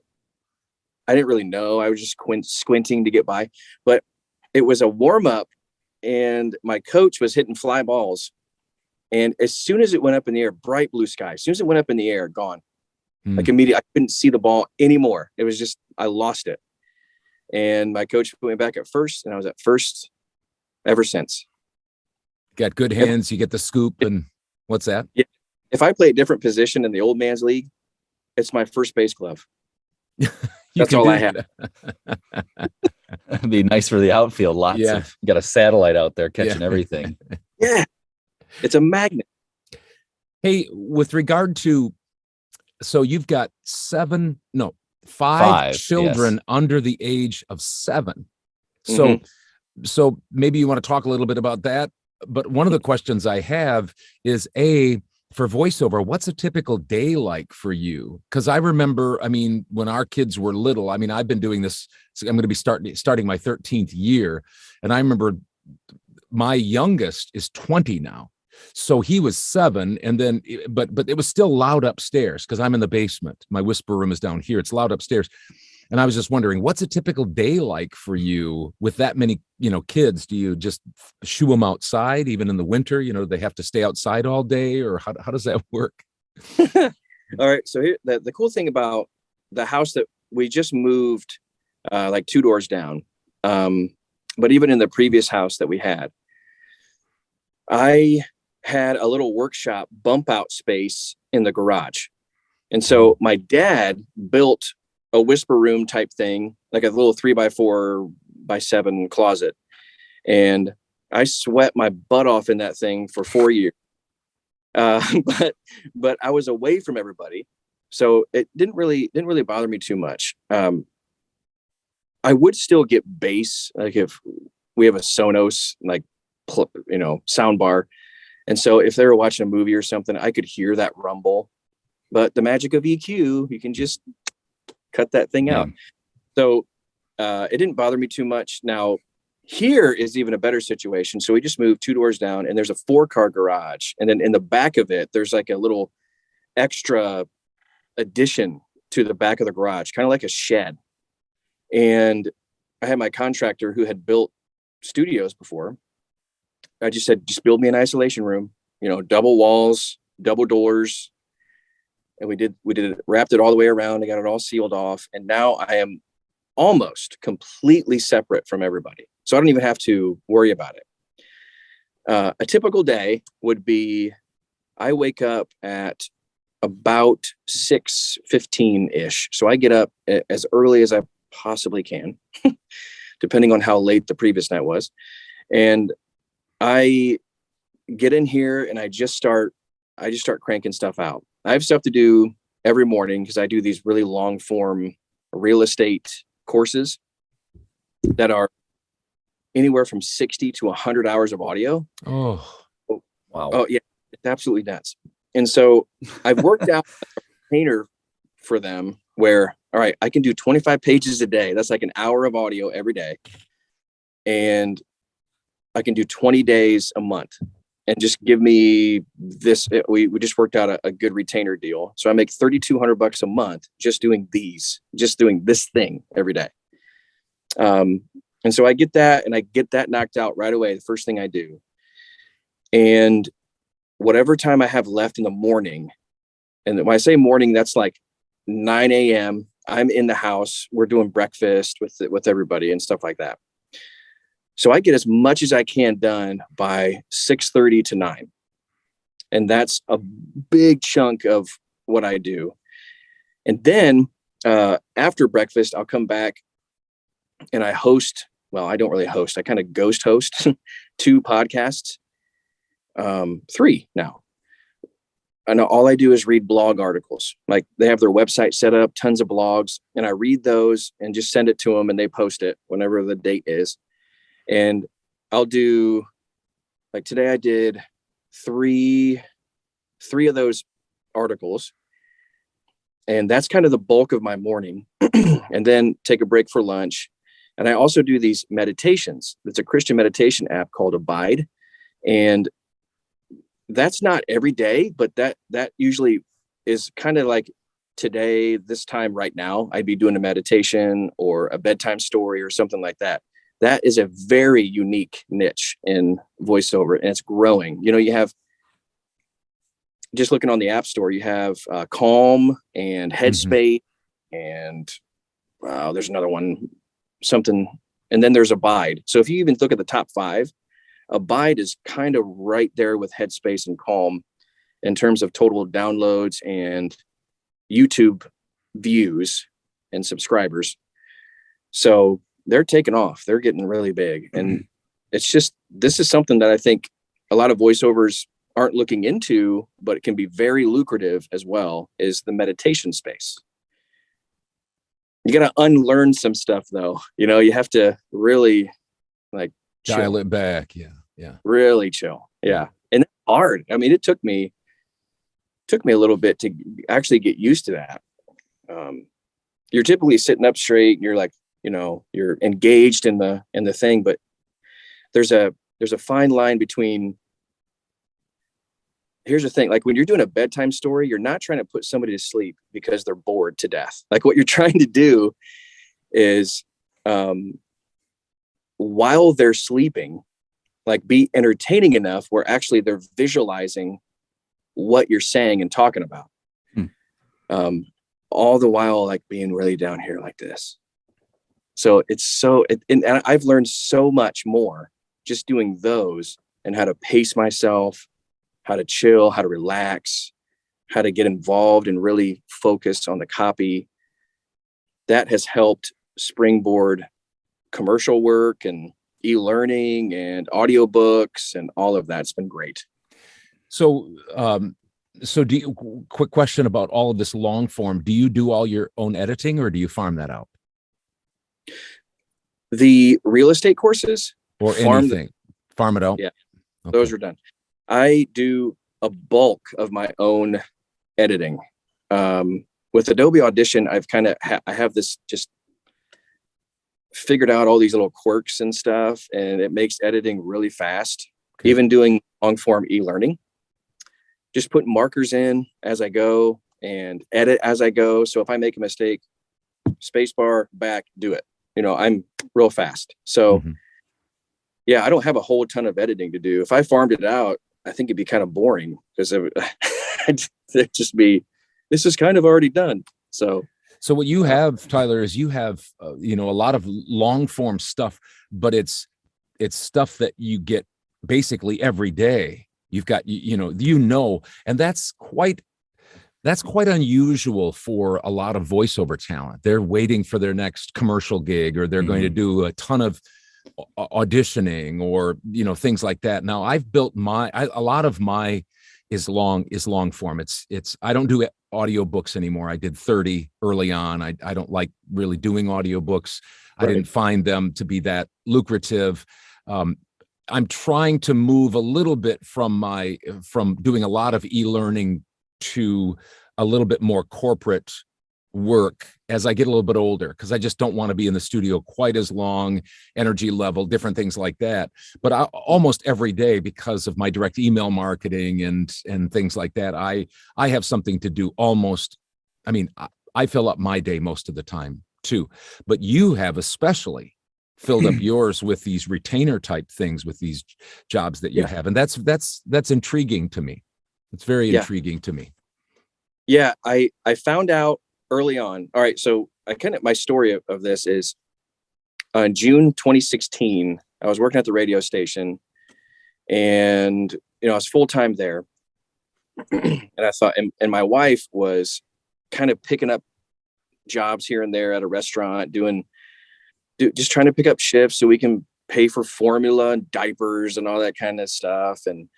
I didn't really know. I was just squinting to get by. But it was a warm-up, and my coach was hitting fly balls. And as soon as it went up in the air, bright blue sky, as soon as it went up in the air, gone. Like immediately, I couldn't see the ball anymore. It was just, I lost it. And my coach put me back at first, and I was at first ever since. Got good hands. You get the scoop. And what's that? Yeah. If I play a different position in the old man's league, it's my first base glove. That's all I have. It'd be nice for the outfield. You got a satellite out there catching everything. Yeah. It's a magnet. Hey, with regard to, so you've got five children under the age of 7. So maybe you want to talk a little bit about that. But one of the questions I have is, for voiceover, what's a typical day like for you? Because I remember, when our kids were little, I've been doing this. So I'm going to be starting my 13th year. And I remember my youngest is 20 now. So he was 7, and then, but it was still loud upstairs because I'm in the basement. My whisper room is down here. It's loud upstairs. And I was just wondering, what's a typical day like for you with that many, kids? Do you just shoo them outside even in the winter? They have to stay outside all day, or how does that work? All right. So here, the cool thing about the house that we just moved, like 2 doors down, but even in the previous house that we had, I had a little workshop bump out space in the garage. And so my dad built a whisper room type thing, like a little 3x4x7 closet. And I sweat my butt off in that thing for 4 years. But I was away from everybody. So it didn't really bother me too much. I would still get bass, like if we have a Sonos, like, sound bar. And so if they were watching a movie or something, I could hear that rumble. But the magic of EQ, you can just cut that thing out. So it didn't bother me too much. Now, here is even a better situation. So we just moved 2 doors down, and there's a 4-car garage. And then in the back of it, there's like a little extra addition to the back of the garage, kind of like a shed. And I had my contractor who had built studios before. I just said, just build me an isolation room, double walls, double doors. And we did it, wrapped it all the way around. I got it all sealed off. And now I am almost completely separate from everybody. So I don't even have to worry about it. A typical day would be, I wake up at about 6:15-ish. So I get up as early as I possibly can, depending on how late the previous night was. And I get in here and I just start cranking stuff out. I have stuff to do every morning because I do these really long form real estate courses that are anywhere from 60 to 100 hours of audio. Oh, Wow. Oh yeah, it's absolutely nuts. And so I've worked out a retainer for them where, all right, I can do 25 pages a day. That's like an hour of audio every day. And I can do 20 days a month, and just give me this. We just worked out a good retainer deal. So I make $3,200 a month just doing this thing every day. And so I get that, and I get that knocked out right away. The first thing I do, and whatever time I have left in the morning, and when I say morning, that's like 9 a.m. I'm in the house. We're doing breakfast with everybody and stuff like that. So I get as much as I can done by 6:30 to 9. And that's a big chunk of what I do. And then after breakfast, I'll come back and I host. Well, I don't really host. I kind of ghost host 2 podcasts, 3 now. And all I do is read blog articles. Like, they have their website set up, tons of blogs, and I read those and just send it to them, and they post it whenever the date is. And I'll do, like today I did 3 of those articles, and that's kind of the bulk of my morning. And then take a break for lunch. And I also do these meditations. It's a Christian meditation app called Abide. And that's not every day, but that usually is kind of like today, this time right now, I'd be doing a meditation or a bedtime story or something like that. That is a very unique niche in voiceover, and it's growing. You have, just looking on the App Store, you have Calm and Headspace, and there's another one, something, and then there's Abide. So if you even look at the top 5, Abide is kind of right there with Headspace and Calm in terms of total downloads and YouTube views and subscribers. So they're taking off. They're getting really big. And it's just, this is something that I think a lot of voiceovers aren't looking into, but it can be very lucrative as well, is the meditation space. You got to unlearn some stuff though. You have to really dial it back. Yeah. Really chill. Yeah. And it's hard. I mean, it took me a little bit to actually get used to that. You're typically sitting up straight and you're like, you're engaged in the thing, but there's a fine line between, here's the thing, like when you're doing a bedtime story, you're not trying to put somebody to sleep because they're bored to death. Like, what you're trying to do is, while they're sleeping, like, be entertaining enough where actually they're visualizing what you're saying and talking about. All the while, like, being really down here like this. So and I've learned so much more just doing those, and how to pace myself, how to chill, how to relax, how to get involved and really focus on the copy. That has helped springboard commercial work and e-learning and audiobooks and all of that's been great. So, quick question about all of this long form. Do you do all your own editing, or do you farm that out? The real estate courses or farm anything? Farm it out. Yeah. Okay. Those are done. I do a bulk of my own editing. With Adobe Audition, I've kind of I have this just figured out all these little quirks and stuff, and it makes editing really fast. Okay. Even doing long form e-learning, just put markers in as I go and edit as I go. So if I make a mistake, spacebar back, do it. I'm real fast. So yeah, I don't have a whole ton of editing to do. If I farmed it out, I think it'd be kind of boring because it'd just be, this is kind of already done. So what you have, Tyler, is you have a lot of long form stuff, but it's stuff that you get basically every day. You've got and that's quite unusual for a lot of voiceover talent. They're waiting for their next commercial gig, or they're going to do a ton of auditioning, or things like that. Now I've built a lot of my is long form. It's I don't do audiobooks anymore. I did 30 early on. I don't like really doing audiobooks. Right. I didn't find them to be that lucrative. I'm trying to move a little bit from doing a lot of e-learning to a little bit more corporate work as I get a little bit older, because I just don't want to be in the studio quite as long, energy level, different things like that. But almost every day, because of my direct email marketing and things like that, I have something to do almost. I mean, I fill up my day most of the time too, but you have especially filled up yours with these retainer type things, with these jobs that you have. And that's intriguing to me. It's very intriguing to me. Yeah. I found out early on. All right. So my story of this is in June 2016, I was working at the radio station, and, I was full-time there. And I thought, and my wife was kind of picking up jobs here and there at a restaurant, just trying to pick up shifts so we can pay for formula and diapers and all that kind of stuff. And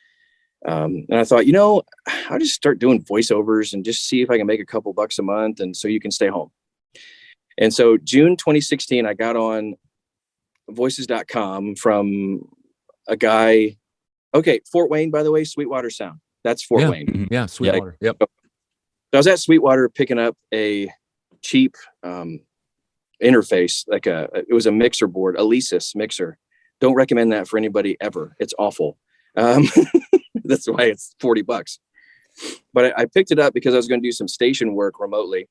I thought, I'll just start doing voiceovers and just see if I can make a couple bucks a month, and so you can stay home. And so June 2016, I got on voices.com from a guy. Okay. Fort Wayne, by the way, Sweetwater Sound. That's Fort Wayne. Yeah. Sweetwater. Yep. So I was at Sweetwater picking up a cheap, interface, it was a mixer board, a Alesis mixer. Don't recommend that for anybody ever. It's awful. That's why it's $40. But I picked it up because I was going to do some station work remotely,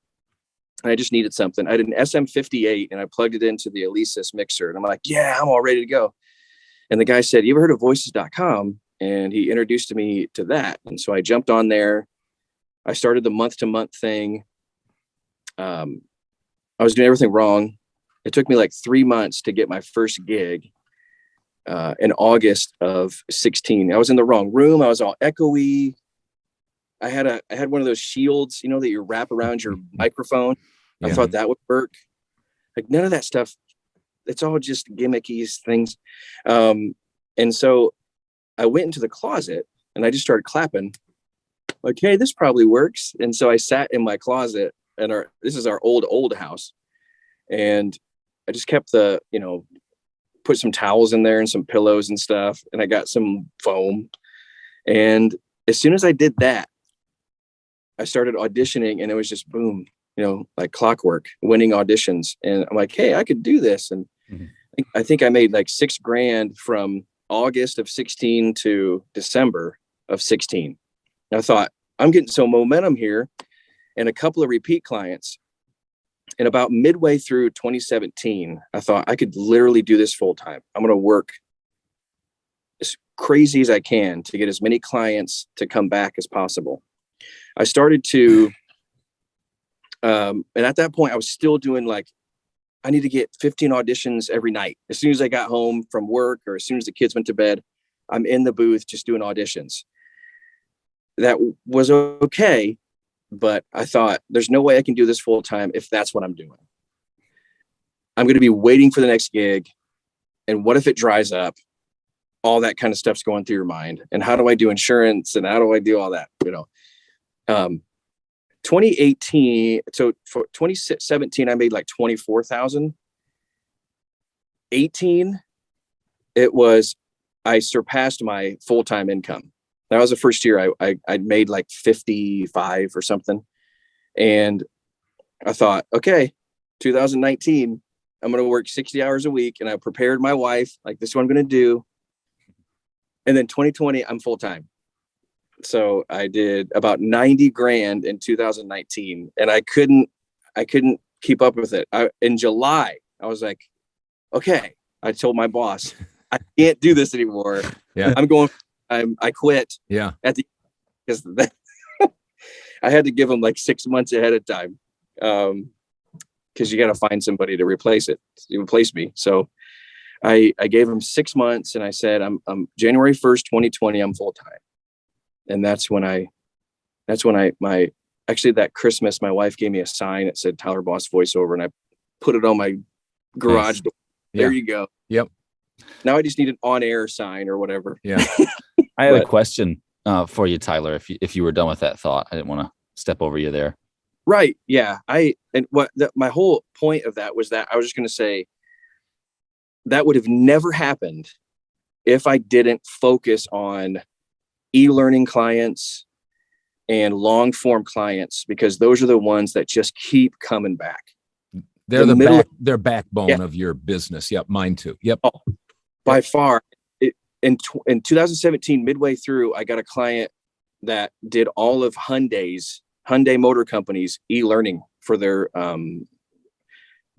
and I just needed something. I had an SM58, and I plugged it into the Alesis mixer, and I'm like, yeah, I'm all ready to go. And the guy said, you ever heard of voices.com? And he introduced me to that. And so I jumped on there. I started the month-to-month thing. I was doing everything wrong. It took me like 3 months to get my first gig in August of 16. I was in the wrong room. I was all echoey. I had one of those shields, that you wrap around your microphone. I thought that would work. Like, none of that stuff. It's all just gimmicky things. And so I went into the closet and I just started clapping. Like, hey, this probably works. And so I sat in my closet, and this is our old house. And I just kept put some towels in there and some pillows and stuff. And I got some foam. And as soon as I did that, I started auditioning, and it was just boom, like clockwork, winning auditions. And I'm like, hey, I could do this. And I think I made like $6,000 from August of 16 to December of 16. And I thought, I'm getting some momentum here, and a couple of repeat clients. And about midway through 2017, I thought I could literally do this full time. I'm going to work as crazy as I can to get as many clients to come back as possible. I started to, and at that point I was still doing I need to get 15 auditions every night. As soon as I got home from work, or as soon as the kids went to bed, I'm in the booth just doing auditions. That was okay. But I thought, there's no way I can do this full time if that's what I'm doing. I'm going to be waiting for the next gig. And what if it dries up? All that kind of stuff's going through your mind. And how do I do insurance? And how do I do all that? 2018. So for 2017, I made like 24,000. 18, I surpassed my full-time income. That was the first year I made like 55 or something. And I thought, okay, 2019, I'm going to work 60 hours a week. And I prepared my wife, like, this is what I'm going to do. And then 2020, I'm full-time. So I did about 90 grand in 2019, and I couldn't keep up with it. In July, I was like, okay, I told my boss, I can't do this anymore. Yeah. I quit. Yeah. Because I had to give them like 6 months ahead of time. Because you got to find somebody to replace me. So I gave him 6 months, and I said, I'm January 1st, 2020, I'm full time. And that's when that Christmas, my wife gave me a sign that said Tyler Boss Voiceover, and I put it on my garage door. There you go. Yep. Now I just need an on-air sign or whatever. Yeah. I had a question for you, Tyler, if you were done with that thought. I didn't want to step over you there. Right. Yeah. My whole point of that was that I was just going to say that would have never happened if I didn't focus on e-learning clients and long form clients, because those are the ones that just keep coming back. They're they're backbone of your business. Yep. Mine too. Yep. Oh, by far. In 2017, midway through, I got a client that did all of Hyundai Motor Company's e-learning for their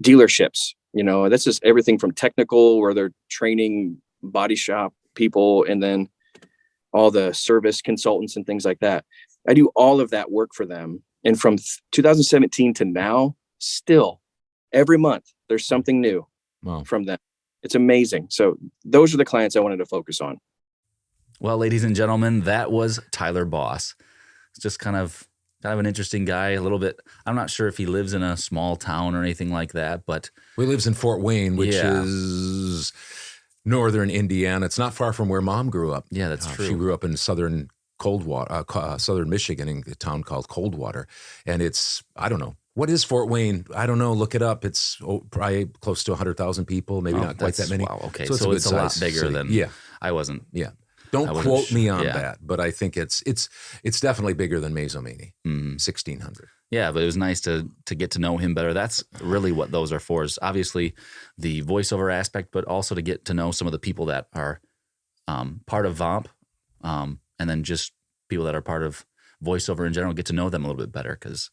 dealerships. That's just everything from technical, where they're training body shop people, and then all the service consultants and things like that. I do all of that work for them. And from 2017 to now, still every month, there's something new from them. It's amazing. So those are the clients I wanted to focus on. Well, ladies and gentlemen, that was Tyler Boss. It's just kind of an interesting guy, a little bit. I'm not sure if he lives in a small town or anything like that, but he lives in Fort Wayne, which is northern Indiana. It's not far from where Mom grew up. Yeah, that's true. She grew up in southern Michigan, in a town called Coldwater. And it's, I don't know. What is Fort Wayne? I don't know. Look it up. It's probably close to 100,000 people, maybe not quite that many. Wow, okay. So it's a lot bigger than, I wasn't. Yeah. Don't quote me on that, but I think it's definitely bigger than Mazomanie, 1,600. Yeah, but it was nice to get to know him better. That's really what those are for, is obviously the voiceover aspect, but also to get to know some of the people that are part of VOMP, and then just people that are part of voiceover in general, get to know them a little bit better, because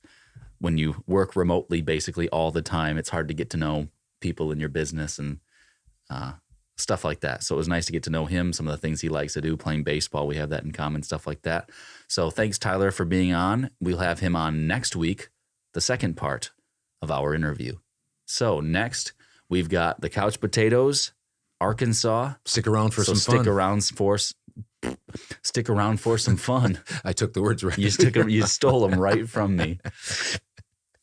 when you work remotely basically all the time, it's hard to get to know people in your business and stuff like that. So it was nice to get to know him, some of the things he likes to do, playing baseball. We have that in common, stuff like that. So thanks, Tyler, for being on. We'll have him on next week, the second part of our interview. So next, we've got the Couch Potatoes, Arkansas. Stick around for some fun. Stick around for some fun. I took the words right. You stole them right from me.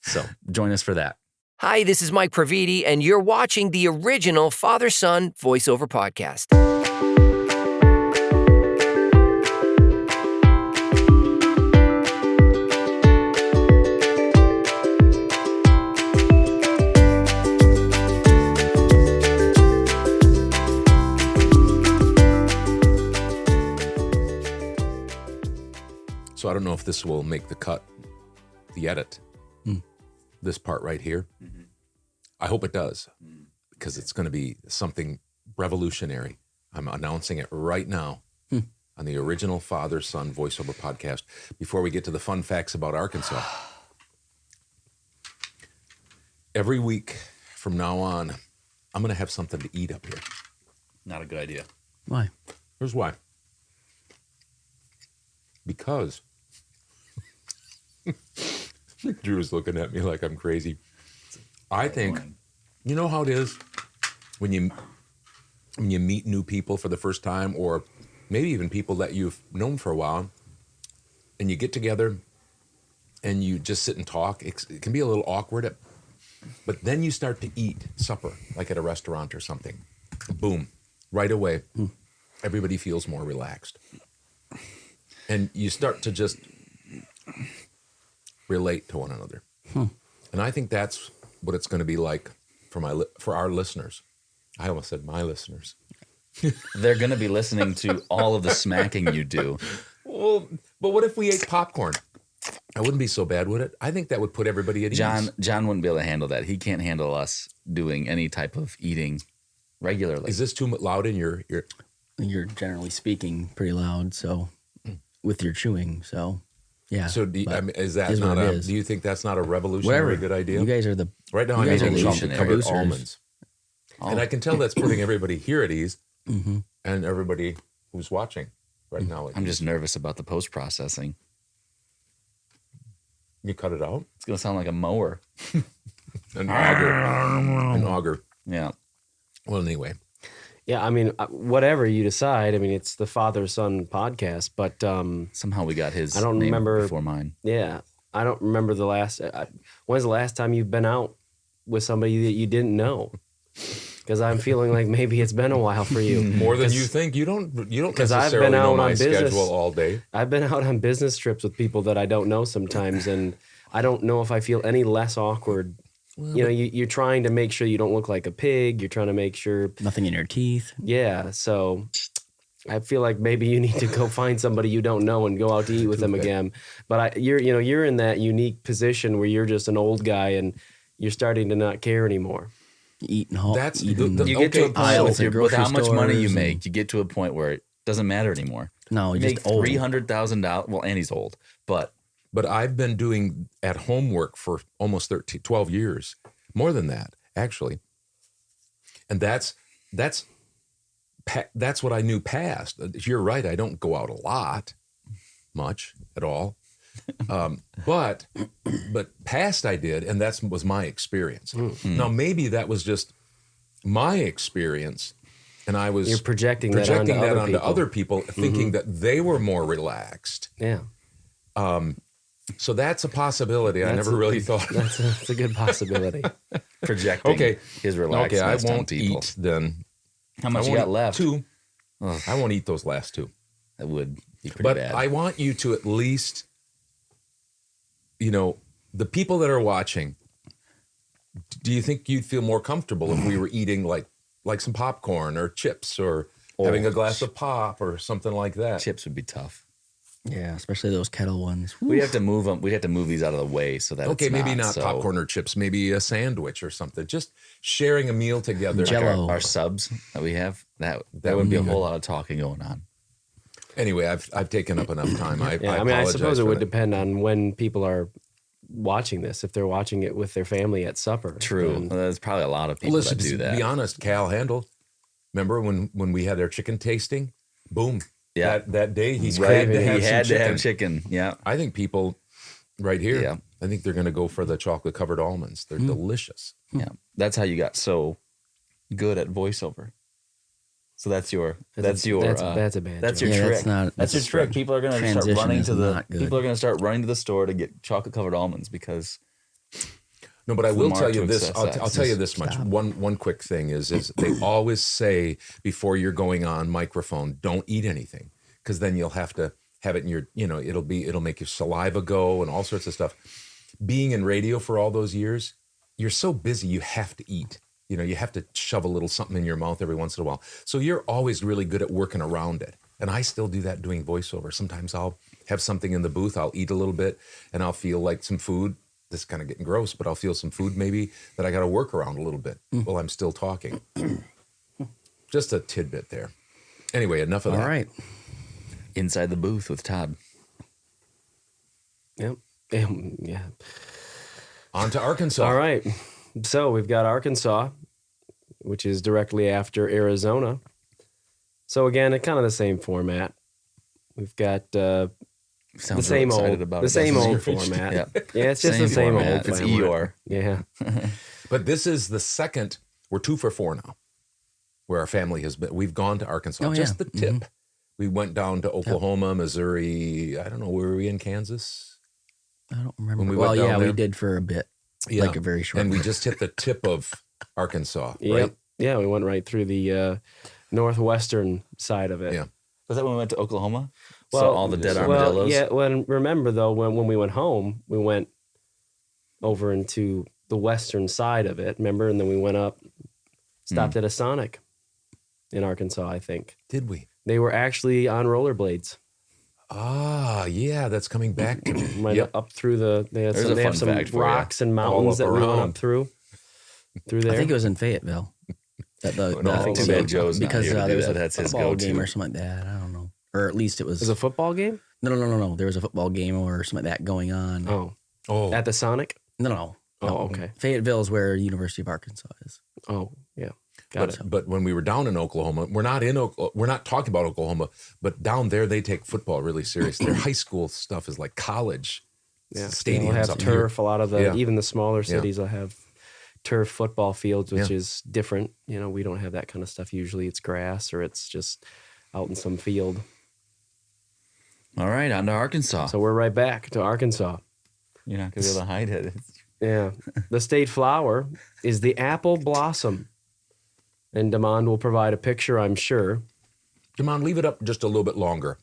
So join us for that. Hi, this is Mike Praviti, and you're watching the original Father-Son Voiceover Podcast. So I don't know if this will make the edit. This part right here. Mm-hmm. I hope it does, because it's going to be something revolutionary. I'm announcing it right now on the original Father-Son Voiceover Podcast. Before we get to the fun facts about Arkansas, every week from now on, I'm going to have something to eat up here. Not a good idea. Why? Here's why. Because Drew is looking at me like I'm crazy. I think, you know how it is when you meet new people for the first time, or maybe even people that you've known for a while, and you get together and you just sit and talk. It can be a little awkward, but then you start to eat supper, like at a restaurant or something. Boom, right away, everybody feels more relaxed. And you start to just relate to one another. And I think that's what it's going to be like for our listeners. I almost said my listeners. They're going to be listening to all of the smacking you do. Well, but what if we ate popcorn? I wouldn't be so bad, would it? I think that would put everybody at ease. John wouldn't be able to handle that. He can't handle us doing any type of eating regularly. Is this too loud in your ear? You're generally speaking pretty loud, so with your chewing, so yeah. So do you, but I mean, is that is not what it a? is. Do you think that's not a revolutionary Whatever. good idea? You guys are the Right now, you I'm guys are eating the chocolate-covered producers. almonds, and I can tell that's putting everybody here at ease, and everybody who's watching right now. I'm just nervous about the post-processing. You cut it out. It's going to sound like a mower. An auger. An auger. Yeah. Well, anyway, Yeah, I mean, whatever you decide. I mean, it's the father-son podcast, but Somehow we got his I don't name remember- before mine. yeah, I don't remember the last. When's the last time you've been out with somebody that you didn't know? Because I'm feeling like maybe it's been a while for you. more than you think. You don't 'Cause I've necessarily been know out my on business. schedule all day. I've been out on business trips with people that I don't know sometimes, and I don't know if I feel any less awkward. You know, you're trying to make sure you don't look like a pig. You're trying to make sure, Nothing in your teeth. yeah. So I feel like maybe you need to go find somebody you don't know and go out to eat with them again. But you're in that unique position where you're just an old guy and you're starting to not care anymore. Eating hot. That's eating, the- You get to a Okay, point aisles with, at with how grocery much money you stores make, and- you get to a point where it doesn't matter anymore. no, You you're make just old. $300,000. Well, Annie's old, but But I've been doing at home work for almost 12 years, more than that, actually. And that's what I knew past. You're right. I don't go out a lot, much at all. But past I did, and that was my experience. Now, maybe that was just my experience, and I was You're projecting that projecting onto that other onto people. other people, thinking that they were more relaxed. Yeah, So that's a possibility. I never really thought. that's a good possibility. projecting Okay. his relaxedness Okay, I on won't people. eat then. How I much you won't got eat left? 2. Ugh. I won't eat those last 2. That would be pretty But bad. I want you to at least, the people that are watching, do you think you'd feel more comfortable if we were eating like some popcorn or chips or having a glass of pop or something like that? Chips would be tough. Yeah, especially those kettle ones. We'd have to move them. We'd have to move these out of the way so that Okay, it's maybe not so- popcorn or chips, maybe a sandwich or something. Just sharing a meal together. Like Jell-O. our subs that we have. That That would be a would be whole lot of talking going on. Anyway, I've taken up enough time. I Yeah, I apologize suppose it for would that. depend on when people are watching this. If they're watching it with their family at supper, True. then- There's probably a lot of Well, people listen, that do to that. be honest, Cal Handel, remember when we had our chicken tasting? Boom. Yeah. That day he Right, had to he have had some to have chicken. chicken. Yeah. I think people right here, Yeah. I think they're going to go for the chocolate covered almonds. They're delicious. Yeah. That's how you got so good at voiceover. So that's your that's a bad that's joke. your Yeah, trick. that's not- That's your that's trick. People are going to start transition running is to the not good. people are going to start running to the store to get chocolate covered almonds because No, but I the will mark tell to you this. success. I'll tell you this much. One quick thing is they always say before you're going on microphone, don't eat anything, because then you'll have to have it in your, it'll make your saliva go and all sorts of stuff. Being in radio for all those years, you're so busy, you have to eat. You have to shove a little something in your mouth every once in a while. So you're always really good at working around it. And I still do that doing voiceover. Sometimes I'll have something in the booth, I'll eat a little bit, and I'll feel like some food. This is kind of getting gross, but I'll feel some food maybe that I got to work around a little bit while I'm still talking. Just a tidbit there. Anyway, enough of All that. right. inside the booth with Todd. Yep. Yeah. On to Arkansas. All right. So we've got Arkansas, which is directly after Arizona. So again, it's kind of the same format. We've got the Sounds same real excited old, about the it, same doesn't old it? format. Yeah. Yeah, it's just the same format. old It's format. Eeyore. Yeah. But this is the second, we're 2 for 4 now, where our family has been. We've gone to Arkansas, Oh, just yeah. the tip. We went down to Oklahoma, Missouri. I don't know, were we in Kansas? I don't remember. When we Well, went down yeah, there? we did for a bit. Yeah. Like a very short And we bit. just hit the tip of Arkansas, Yep. right? Yeah, we went right through the northwestern side of it. Yeah. Was that when we went to Oklahoma? So all the dead well, armadillos. yeah. Remember though, when we went home, we went over into the western side of it. Remember, and then we went up Stopped at a Sonic in Arkansas, I think. Did we? They were actually on rollerblades. Ah, yeah, that's coming back to me. Right Yep. up through they have There's a fun some fact for ya. rocks and All mountains up that we went around. up through there. I think it was in Fayetteville. Too bad Joe's not because here to do there was that. a That's his football go-to. game or something like that. I don't know, or at least it was. Was it a football game? No. There was a football game or something like that going on. Oh, At the Sonic? No. Oh, okay. Fayetteville is where University of Arkansas is. Oh, yeah. Got it. but when we were down in Oklahoma, we're not talking about Oklahoma, but down there they take football really serious. Their high school stuff is like college Yeah. stadiums They'll have up turf. here. A lot of even the smaller Yeah. cities will have turf football fields, which Yeah. is different. We don't have that kind of stuff. Usually it's grass or it's just out in some field. All right, on to Arkansas. So we're right back to Arkansas. You're not going to be able to hide it. Yeah. The state flower is the apple blossom. And Demond will provide a picture, I'm sure. Come on, leave it up just a little bit longer.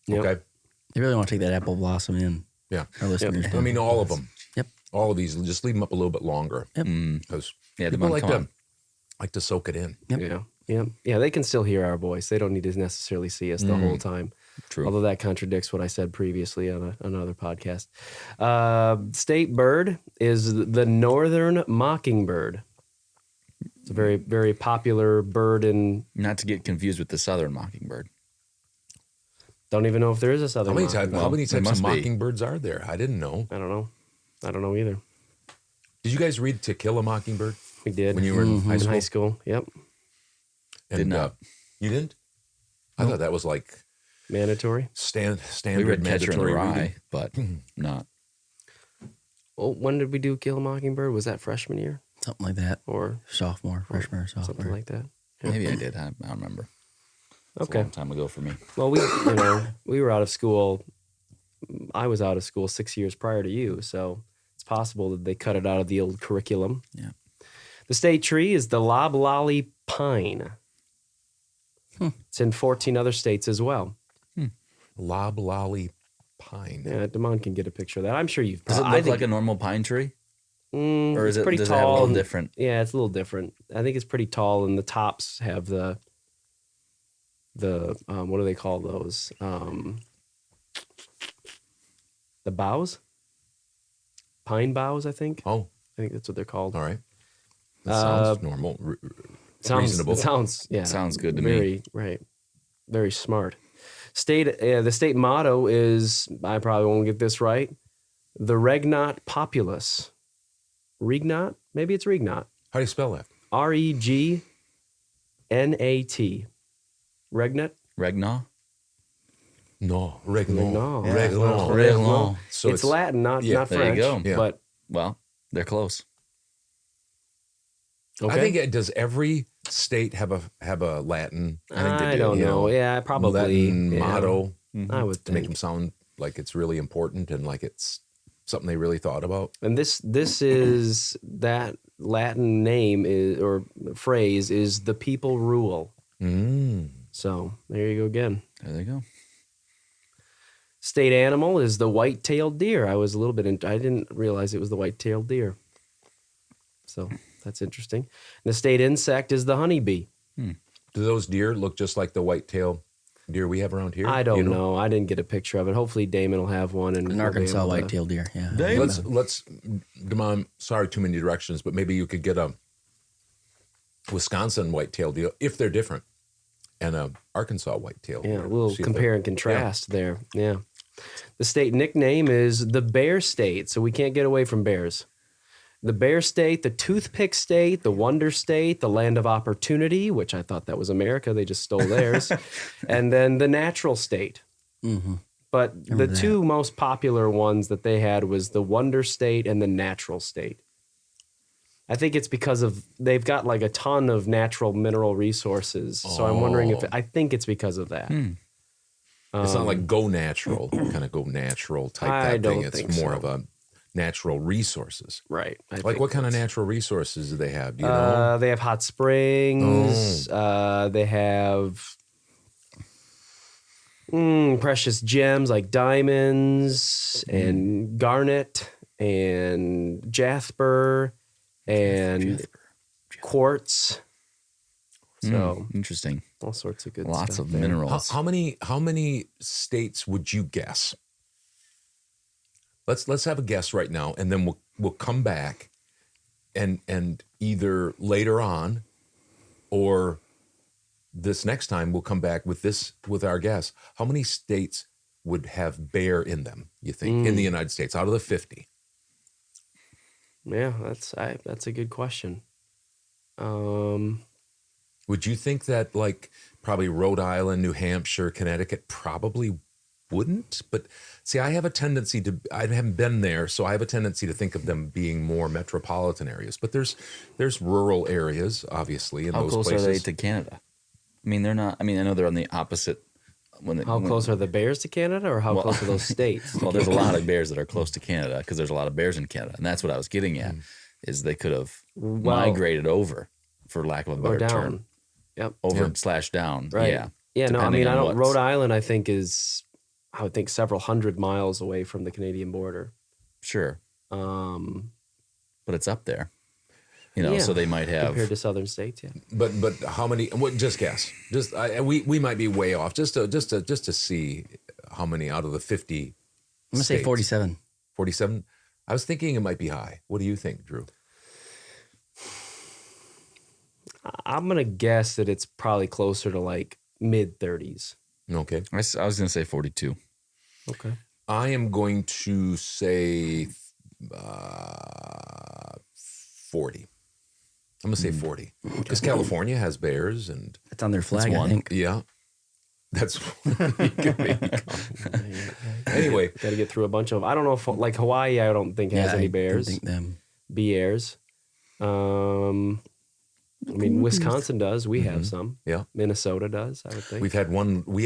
Yep. Okay. They really want to take that apple blossom in. Yeah. Our listeners. I mean, all of them. Yep. All of these. Just leave them up a little bit longer. Yep. Because Yeah, people Demond, come on. like to soak it in. Yep. Yeah. They can still hear our voice. They don't need to necessarily see us the whole time. True. Although that contradicts what I said previously on another podcast. State bird is the Northern Mockingbird. It's a very, very popular bird in. Not to get confused with the Southern Mockingbird. Don't even know if there is a southern. How many mockingbird. types of must be. mockingbirds are there? I didn't know. I don't know either. Did you guys read To Kill a Mockingbird We did when you were in high in school? high school. Yep, And, Did not. You didn't? I thought that was like mandatory. standard We read Catcher in the mandatory Rye, reading. but not. Oh, when did we do Kill a Mockingbird? Was that freshman year Something like that. or Sophomore, freshman, or sophomore. something like that? Maybe I did. I don't remember. It's Okay. a long time ago for me. Well, we were out of school. I was out of school 6 years prior to you, so it's possible that they cut it out of the old curriculum. Yeah. The state tree is the loblolly pine. It's in 14 other states as well. Loblolly pine. Yeah, Damon can get a picture of that. I'm sure you've. Does it look like a normal pine tree? Or is it's it pretty does it have a tall little and- different? Yeah, it's a little different. I think it's pretty tall, and the tops have the what do they call those? The boughs, pine boughs. I think. Oh, I think that's what they're called. all right. That sounds normal. Reasonable. It sounds yeah. Sounds good to me. Very right. Very smart. The state motto is, I probably won't get this right, the Regnat Populus. Regnat? Maybe it's Regnat. How do you spell that? Regnat. Regnat? Regnaw? No, Regnault. Regnault. Regnault. Regnault. So it's Latin, not yeah, there you French. go. Yeah. But Well, they're close. okay. I think does every state have a Latin? I think they I do. don't you know. Yeah, probably. Latin yeah. motto I would to make think. them sound like it's really important and like it's something they really thought about. And this is that Latin name is or phrase is the people rule. So there you go again. There they go. State animal is the white-tailed deer. I was a little bit I didn't realize it was the white-tailed deer. So that's interesting. And the state insect is the honeybee. Do those deer look just like the white-tailed deer we have around here? I don't You know. I didn't get a picture of it. Hopefully Damon will have one. And An we'll be Arkansas able to- white-tailed deer. Yeah. Let's come on. Sorry, too many directions, but maybe you could get a Wisconsin white-tailed deer if they're different, and a Arkansas white-tailed. Yeah, deer. a little See if compare they- and contrast there. Yeah. The state nickname is the Bear State, so we can't get away from bears. The Bear State, the Toothpick State, the Wonder State, the Land of Opportunity, which I thought that was America. They just stole theirs. And then the Natural State. Mm-hmm. But the two most popular ones that they had was the Wonder State and the Natural State. I think it's because of they've got like a ton of natural mineral resources. So I'm wondering if I think it's because of that. It's not like go natural, kind of go natural type I that don't thing. It's think more so. of a natural resources. Right. I Like think what kind of that's- natural resources do they have? Do you know? They have hot springs. They have precious gems like diamonds and garnet and jasper and quartz So Interesting. all sorts of good Lots stuff of there. minerals. How many states would you guess? Let's have a guess right now, and then we'll come back, and either later on, or this next time we'll come back with our guess. How many states would have bear in them? You think in the United States out of the 50? Yeah, that's a good question. Would you think that like probably Rhode Island, New Hampshire, Connecticut probably wouldn't? But see, I haven't been there, so I have a tendency to think of them being more metropolitan areas. But there's rural areas, obviously, in How those close places. are they to Canada? I mean, they're not. I mean, I know they're on the opposite. How close are the bears to Canada, or how close are those states? Well, there's a lot of bears that are close to Canada because there's a lot of bears in Canada, and that's what I was getting at. Is they could have migrated over, for lack of a better or down. term, over / down. Right. Yeah. Yeah. No, I depending mean, on what's- Rhode Island, I would think several hundred miles away from the Canadian border. Sure, but it's up there. You know, Yeah, so they might have. compared to southern states. Yeah. But how many? What? Just guess. We might be way off. Just to see how many out of the 50. I'm gonna say 47. 47. I was thinking it might be high. What do you think, Drew? I'm gonna guess that it's probably closer to like mid 30s. Okay. I was going to say 42. Okay. I am going to say 40. I'm going to say 40. Because California has bears and... That's on their flag, one. I think. Yeah. That's... Anyway. Got to get through a bunch of... I don't know if... Like Hawaii, I don't think has any I bears. don't think them. Bears. I mean, Wisconsin does. We have some. Yeah. Minnesota does, I would think. We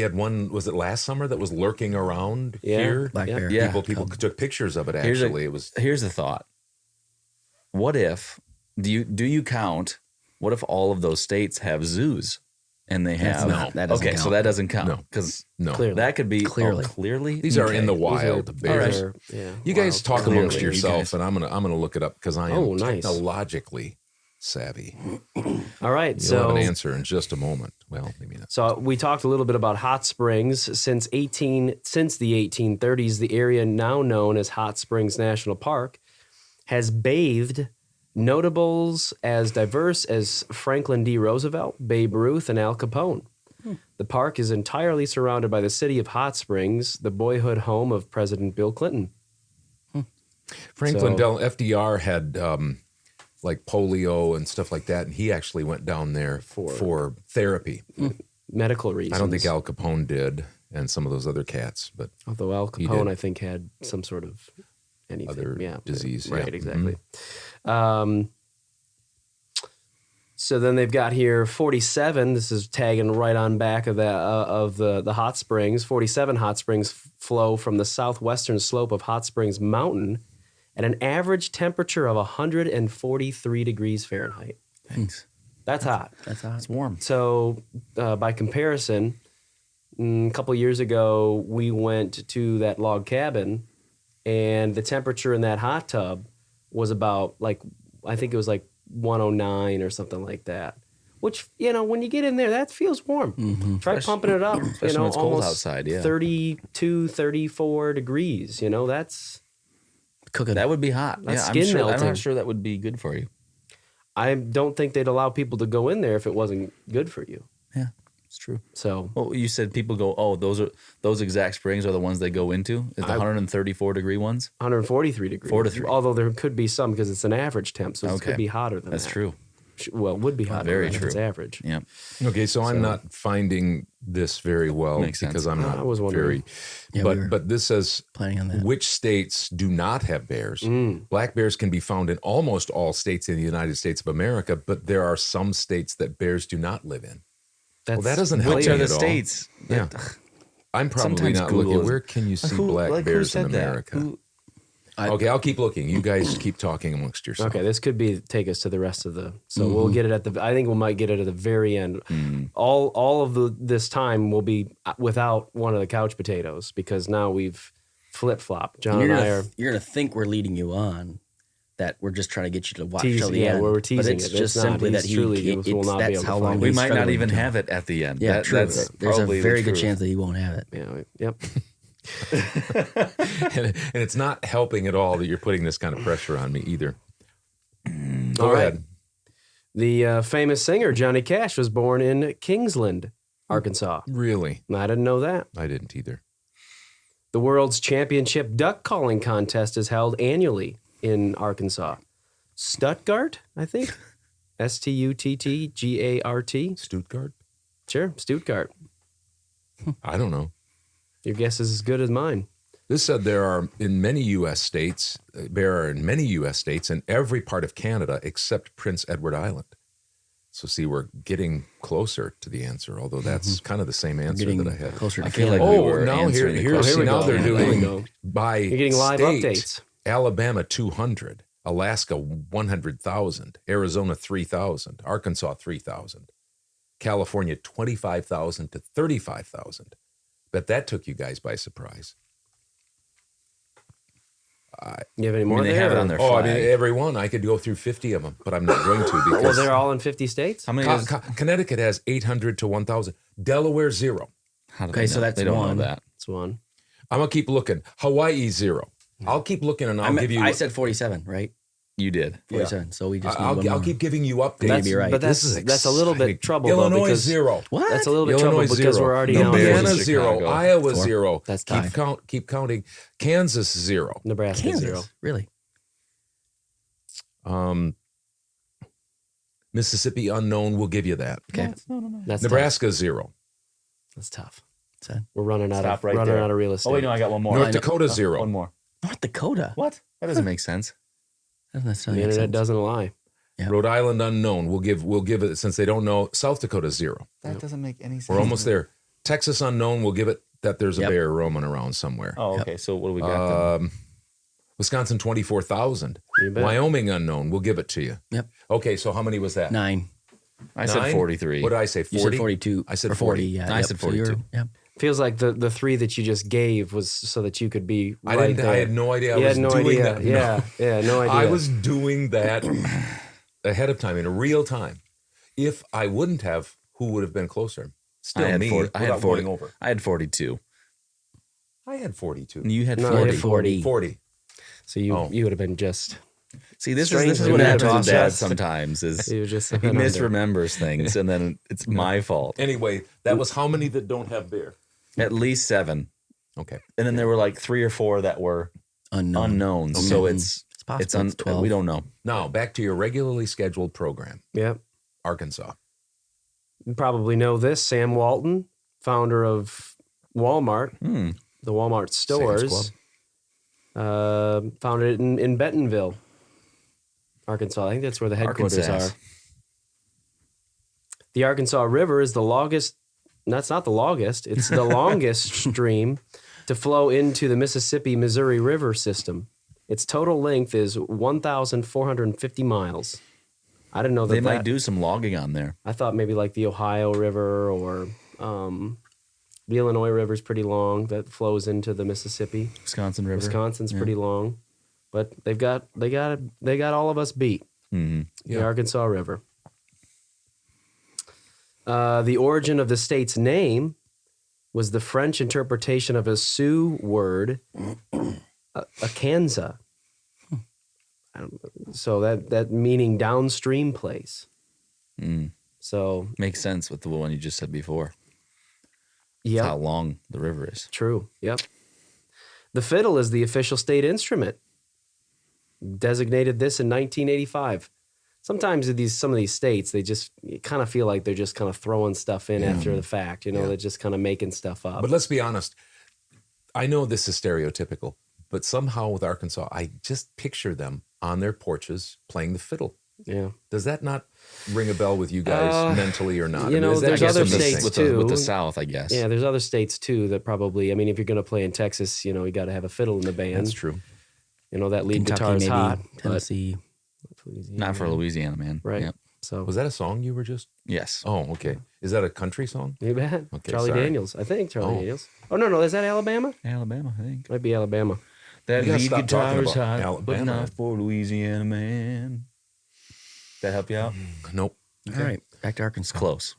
had one, was it last summer, that was lurking around here? Black bear. Yeah. People took pictures of it, Here's actually. It was... Here's the thought. What if... Do you count... What if all of those states have zoos? And they have... That doesn't okay, count. so that doesn't count. No. Because No. Clearly. that could be... Clearly. Clearly? These are in the Okay. wild, the bears. You guys talk Clearly, amongst you yourself, guys. and I'm gonna look it up because I am Oh, nice. technologically savvy. All right, You'll so have an answer in just a moment. Well, maybe not. So we talked a little bit about hot springs. Since the 1830s, the area now known as Hot Springs National Park has bathed notables as diverse as Franklin D. Roosevelt, Babe Ruth, and Al Capone. The park is entirely surrounded by the city of Hot Springs, the boyhood home of President Bill Clinton. Franklin FDR had like polio and stuff like that, and he actually went down there for therapy. Medical reasons. I don't think Al Capone did, and some of those other cats, but Although Al He Capone, did. I think, had some sort of anything. Other disease, Right, yeah. exactly. So then they've got here 47. This is tagging right on back of that of the hot springs. 47 hot springs flow from the southwestern slope of Hot Springs Mountain at an average temperature of 143 degrees Fahrenheit. Thanks. That's hot. That's hot. It's warm. So, by comparison, a couple years ago, we went to that log cabin, and the temperature in that hot tub was about I think it was like 109 or something like that. Which, when you get in there, that feels warm. Mm-hmm. Try pumping it up. Especially when it's cold almost outside, yeah. 32, 34 degrees. That's. Cooking. That would be hot. That's yeah, skin I'm melting. not sure that would be good for you. I don't think they'd allow people to go in there if it wasn't good for you. Yeah, it's true. So. Well, you said people go, oh, those exact springs are the ones they go into? Is the 134 degree ones? 143 degrees. 43. Although there could be some because it's an average temp, so it Okay. could be hotter than That's that. true. Well, it would be hotter very than that if it's true. average. Yeah. okay. So I'm not finding this very well Makes sense. because I'm not I was wondering. very. But this says planning on that. which states do not have bears. Mm. Black bears can be found in almost all states in the United States of America, but there are some states that bears do not live in. That's that doesn't help Which me are the at all. states? Yeah. I'm probably Sometimes not Google looking. is- Where can you see Who- black like, who bears in said that? America? Okay, I'll keep looking. You guys keep talking amongst yourselves. Okay, this could take us to the rest of the. So we'll get it I think we might get it at the very end. All of this time will be without one of the couch potatoes because now we've flip flopped. John and I are. You're gonna think we're leading you on. that we're just trying to get you to watch Tease- till the yeah, end. we're teasing but it's it. just It's not. simply that He's truly will not be that's able to how find long it. We he's might not struggling even to- have it at the end. Yeah, true. That's There's a probably very the good truth. chance that he won't have it. Yeah. Yep. And it's not helping at all that you're putting this kind of pressure on me either. Go All right. ahead. The famous singer Johnny Cash was born in Kingsland, Arkansas. Really? I didn't know that. I didn't either. The world's championship duck calling contest is held annually in Arkansas. Stuttgart, I think. Stuttgart. Stuttgart? Sure, Stuttgart. I don't know. Your guess is as good as mine. This said there are in many U.S. states, in every part of Canada except Prince Edward Island. So see, we're getting closer to the answer, although that's kind of the same answer Getting that I had. closer to I feel feeling. like we Oh, were now answering the here's question. now they're There we doing go. by You're getting live state. updates. Alabama 200, Alaska 100,000, Arizona 3,000, Arkansas 3,000, California 25,000 to 35,000. Bet that took you guys by surprise. You have any more they there? have it or- on their Oh, I flag. mean, every one. I could go through 50 of them, but I'm not going to Well, because they're all in 50 states? How many? Connecticut has 800 to 1,000. Delaware 0. How do Okay, they so know? that's they don't one. know that. That's one. I'm going to keep looking. Hawaii 0. I'll keep looking and I'll give you. I said 47, right? You did. 47. So we just need I'll one more. keep giving you updates. That's- be right. But This that's is a little exciting. bit trouble, though, Illinois because 0. What? That's a little bit Illinois trouble because 0. we're already down Indiana Chicago. 0. Iowa 4. 0. That's tied. Keep counting. Kansas 0. Nebraska Kansas. 0. Really? Mississippi unknown. We'll give you that. Okay. That's Nebraska 0. tough. That's tough. Sad. We're running out Stop of right running there. out of real estate. Oh wait, no, I got one more. North Dakota 0. One more. North Dakota. What? That doesn't make sense. Doesn't The necessarily make internet sense. doesn't lie. Yeah. Rhode Island unknown. We'll give it since they don't know. South Dakota 0. That doesn't make any sense. We're almost there. Texas unknown. We'll give it that there's a Yep. bear roaming around somewhere. Oh, okay. So what do we got then? Wisconsin 24,000. You bet. Wyoming unknown. We'll give it to you. Yep. Okay, so how many was that? 9. I said 9? 43. What did I say? 40? You said 42. I said or 40. Yeah. I yep. said So you're- 42. Yep. Feels like the three that you just gave was so that you could be I right didn't. there. I had no idea. I You was had no doing idea. that. Yeah, no idea. I was doing that ahead of time in real time. If I wouldn't have, who would have been closer? Still I had me. 40. I had without 40. going over. I had 42. I had 42. You had No, I 40. had 40. 40. So you Oh. you would have been just See, this Strange is when what that happens with happens. dad sometimes is you just he misremembers things and then it's my fault. Anyway, that was how many that don't have bear? At least 7. Okay. And then there were like 3 or 4 that were unknown. So it's possible it's 12. we don't know. Now back to your regularly scheduled program, Yep. Arkansas. You probably know this. Sam Walton, founder of Walmart, the Walmart stores, founded it in Bentonville, Arkansas. I think that's where the headquarters Arkansas. are. The Arkansas River is the longest. That's not the longest. It's the longest stream to flow into the Mississippi-Missouri River system. Its total length is 1,450 miles. I didn't know that. They might do some logging on there. I thought maybe like the Ohio River or the Illinois River is pretty long that flows into the Mississippi. Wisconsin River. Wisconsin's pretty long, but they got all of us beat. Mm-hmm. The Arkansas River. The origin of the state's name was the French interpretation of a Sioux word, Akansa. So that meaning downstream place. So Makes sense with the one you just said before. yeah, How long the river is. true. Yep. The fiddle is the official state instrument. Designated this in 1985. Sometimes in some of these states, they just kind of feel like they're just kind of throwing stuff in after the fact. You know, they're just kind of making stuff up. But let's be honest. I know this is stereotypical, but somehow with Arkansas, I just picture them on their porches playing the fiddle. Yeah. Does that not ring a bell with you guys mentally or not? you know, is that- there's I guess other I'm just states saying. with the too. South, I guess. Yeah, there's other states too that probably. I mean, if you're going to play in Texas, you know, you got to have a fiddle in the band. That's true. You know, that lead Kentucky, guitar is maybe. hot. but- Tennessee. Not for Louisiana, man. Right. Yep. So Was that a song you were just? Yes. Oh, okay. Is that a country song? you bet. Okay, Charlie sorry. Daniels. I think Charlie Oh. Daniels. Oh no, is that Alabama? Alabama, I think. Might be Alabama. That You gotta lead stop talking guitar is about hot, but Alabama. not for Louisiana man. That help you out? Nope. All right, back to Arkansas. Close.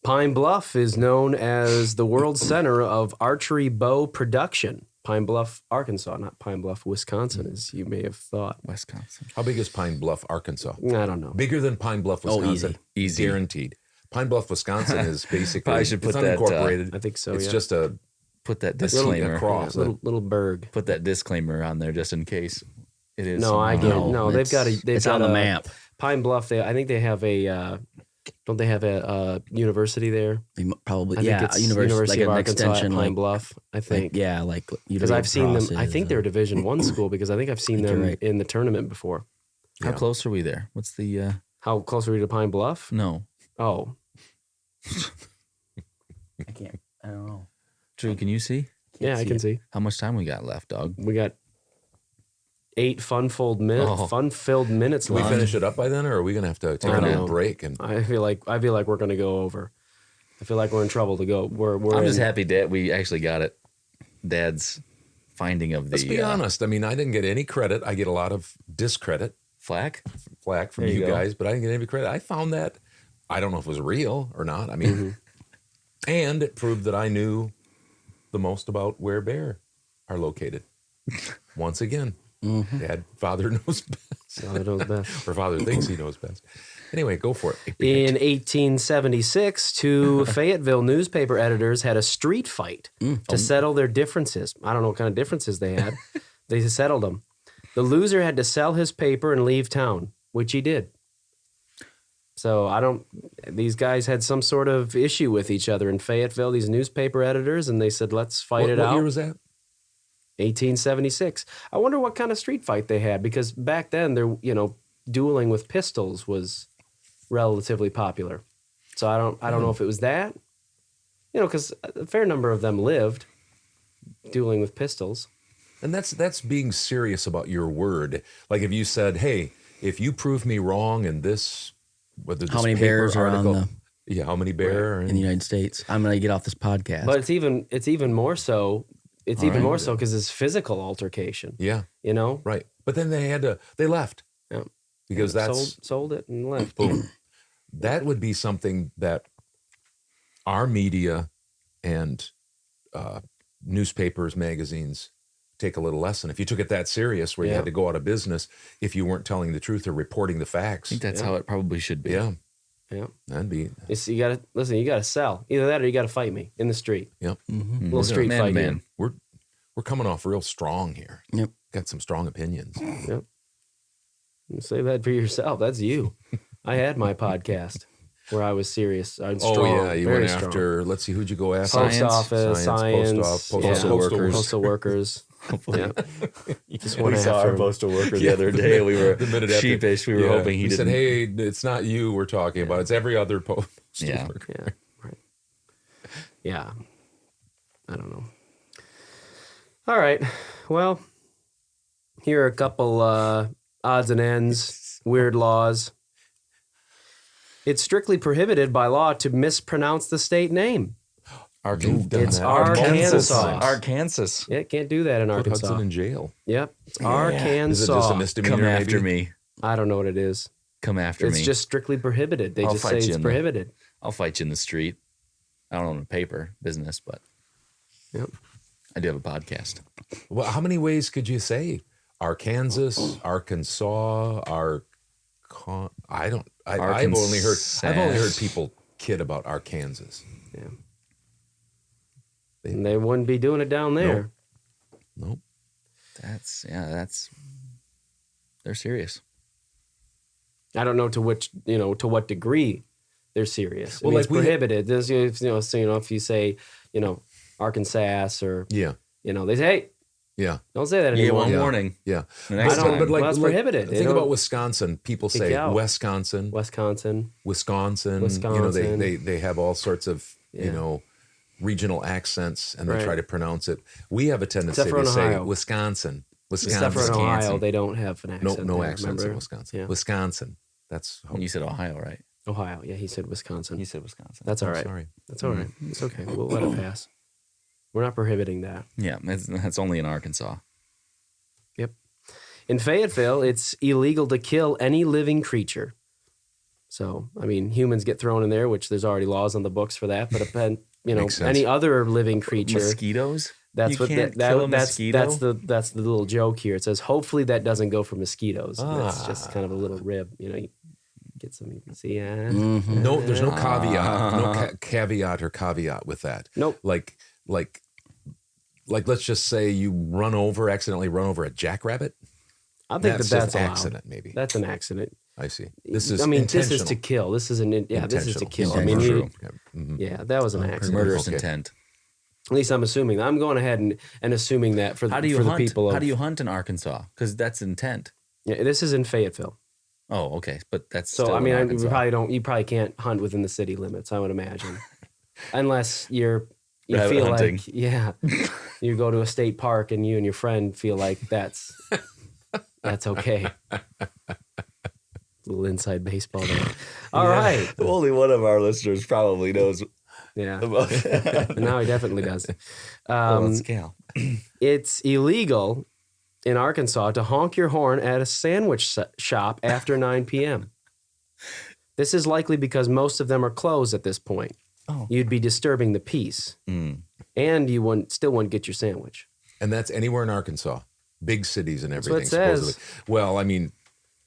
Pine Bluff is known as the world center of archery bow production. Pine Bluff, Arkansas, not Pine Bluff, Wisconsin, as you may have thought. Wisconsin. How big is Pine Bluff, Arkansas? I don't know. Bigger than Pine Bluff, Oh, Wisconsin. easy. Guaranteed. Pine Bluff, Wisconsin is basically Probably should put it's that, unincorporated. I think so, It's yeah. just a Put that little disclaimer. across. Little burg. Put that disclaimer on there just in case it is. No, I get somehow- it. No, they've got It's on the map. Pine Bluff. I think they have a. Don't they have a university there? Probably, I think yeah. it's University, like of an Arkansas extension, at Pine like, Bluff. I think. yeah, like Because I've seen them. I think they're a Division I school because I think I've seen think them you're right. in the tournament before. How close are we there? What's the? How close are we to Pine Bluff? No, Oh, I can't. I don't know. Drew, can you see? yeah, I see can it. see. How much time we got left, dog? We got 8 fun-filled Oh. minutes Can we left. finish it up by then, or are we going to have to take I a don't little know. break? And I feel like we're going to go over. I feel like we're in trouble to go. We're I'm just in- happy that we actually got it. Dad's finding of the let's be honest. I mean, I didn't get any credit. I get a lot of discredit, flack. flack from There you you go. guys, but I didn't get any credit. I found that. I don't know if it was real or not. I mean, and it proved that I knew the most about where bear are located. Once again, Dad, father knows best, Father knows best. or father thinks he knows best. Anyway, go for it. In 1876, two Fayetteville newspaper editors had a street fight to settle their differences. I don't know what kind of differences they had. They settled them. The loser had to sell his paper and leave town, which he did. So these guys had some sort of issue with each other in Fayetteville, these newspaper editors, and they said, let's fight it What out. year was that? 1876. I wonder what kind of street fight they had, because back then, dueling with pistols was relatively popular. So I don't know if it was that, because a fair number of them lived dueling with pistols. And that's being serious about your word. Like if you said, "Hey, if you prove me wrong in this, whether this How many paper bears are on article, the yeah, how many bear are in the United States? I'm gonna get off this podcast. But it's even more so. It's even more so because it's physical altercation. yeah, right." But then they left Yeah. because that's sold it and left. boom. That would be something that our media and newspapers, magazines take a little lesson. If you took it that serious, where you Yeah. had to go out of business if you weren't telling the truth or reporting the I facts, think that's how it probably should be. yeah, Yeah. that'd be You gotta listen. You gotta sell either that or you gotta fight me in the street. yep. Little street Man, fight. man. We're coming off real strong here. Yep. Got some strong opinions. Yep. Say that for yourself. That's you. I had my podcast where I was serious. I'm strong. Oh yeah, you very went strong. after. Let's see, who'd you go after? Post office, science, postal workers. postal workers. Yeah. Just went We saw after our him. postal worker the other day. We were The minute after- sheepish. We were hoping he we didn't. said, "Hey, it's not you we're talking about. It's every other postal Yeah. worker." Yeah. Right. Yeah. I don't know. All right. Well, here are a couple odds and ends, weird laws. It's strictly prohibited by law to mispronounce the state name. You've done It's that. Arkansas. Arkansas. Yeah, can't do that in Put Arkansas. Hudson in jail. Yep. It's Arkansas. Is it just a misdemeanor? Come after maybe? me. I don't know what it is. Come after It's me. just strictly prohibited. They I'll just fight say you it's in the- prohibited. I'll fight you in the street. I don't own a paper business, but Yep. I do have a podcast. Well, how many ways could you say Arkansas, Arkansas, I've only heard people kid about Arkansas. Yeah. And they wouldn't be doing it down there. Nope. They're serious. I don't know to what degree they're serious. Well, I mean, it's like we- prohibited. There's, if you say, Arkansas or, Yeah. they say, hey, Yeah. don't say that You get anymore. one Yeah. warning. Yeah. The next I don't- time. well, that's prohibited. They Think don't- about Wisconsin. People Kick say you out. Wisconsin. Wisconsin. Wisconsin. Wisconsin. They have all sorts of, Yeah. regional accents and they Right. try to pronounce it. We have a tendency Except for to in say Ohio. Wisconsin. Except for in Ohio, they don't have an accent. No there, accents in remember? Wisconsin. Yeah. Wisconsin. That's how You said Ohio, right? Ohio. Yeah, he said Wisconsin. You said Wisconsin. That's all I'm right. sorry. That's all right. It's okay. We'll let it pass. We're not prohibiting that. Yeah, that's only in Arkansas. Yep. In Fayetteville, it's illegal to kill any living creature. So, I mean, humans get thrown in there, which there's already laws on the books for that. But any other living creature, Mosquitoes. that's You what can't that, kill a that's mosquito? that's the little joke here. It says hopefully that doesn't go for mosquitoes. That's just kind of a little rib, you get some. You can see. No, there's no caveat, caveat or caveat with that. Nope. Like, let's just say you accidentally run over a jackrabbit. I think that's an allowed. accident, maybe. That's an accident. I see. This is this is to kill. This is this is to kill. I mean, that was an accident. Murderous intent. At least I'm assuming. I'm going ahead and assuming that for How do you for hunt? the people. How do you hunt in Arkansas? Because that's intent. Yeah, this is in Fayetteville. Oh, okay, but that's So still I in mean, Arkansas. you probably can't hunt within the city limits. I would imagine, unless you Private feel hunting. like you go to a state park and you and your friend feel like that's okay. Little inside baseball there. All right. Only one of our listeners probably knows. Yeah. Now he definitely does. Scale. It's illegal in Arkansas to honk your horn at a sandwich shop after 9 p.m. This is likely because most of them are closed at this point. Oh. You'd be disturbing the peace, and you still wouldn't get your sandwich. And that's anywhere in Arkansas, big cities and everything. what it says. Supposedly. Well, I mean,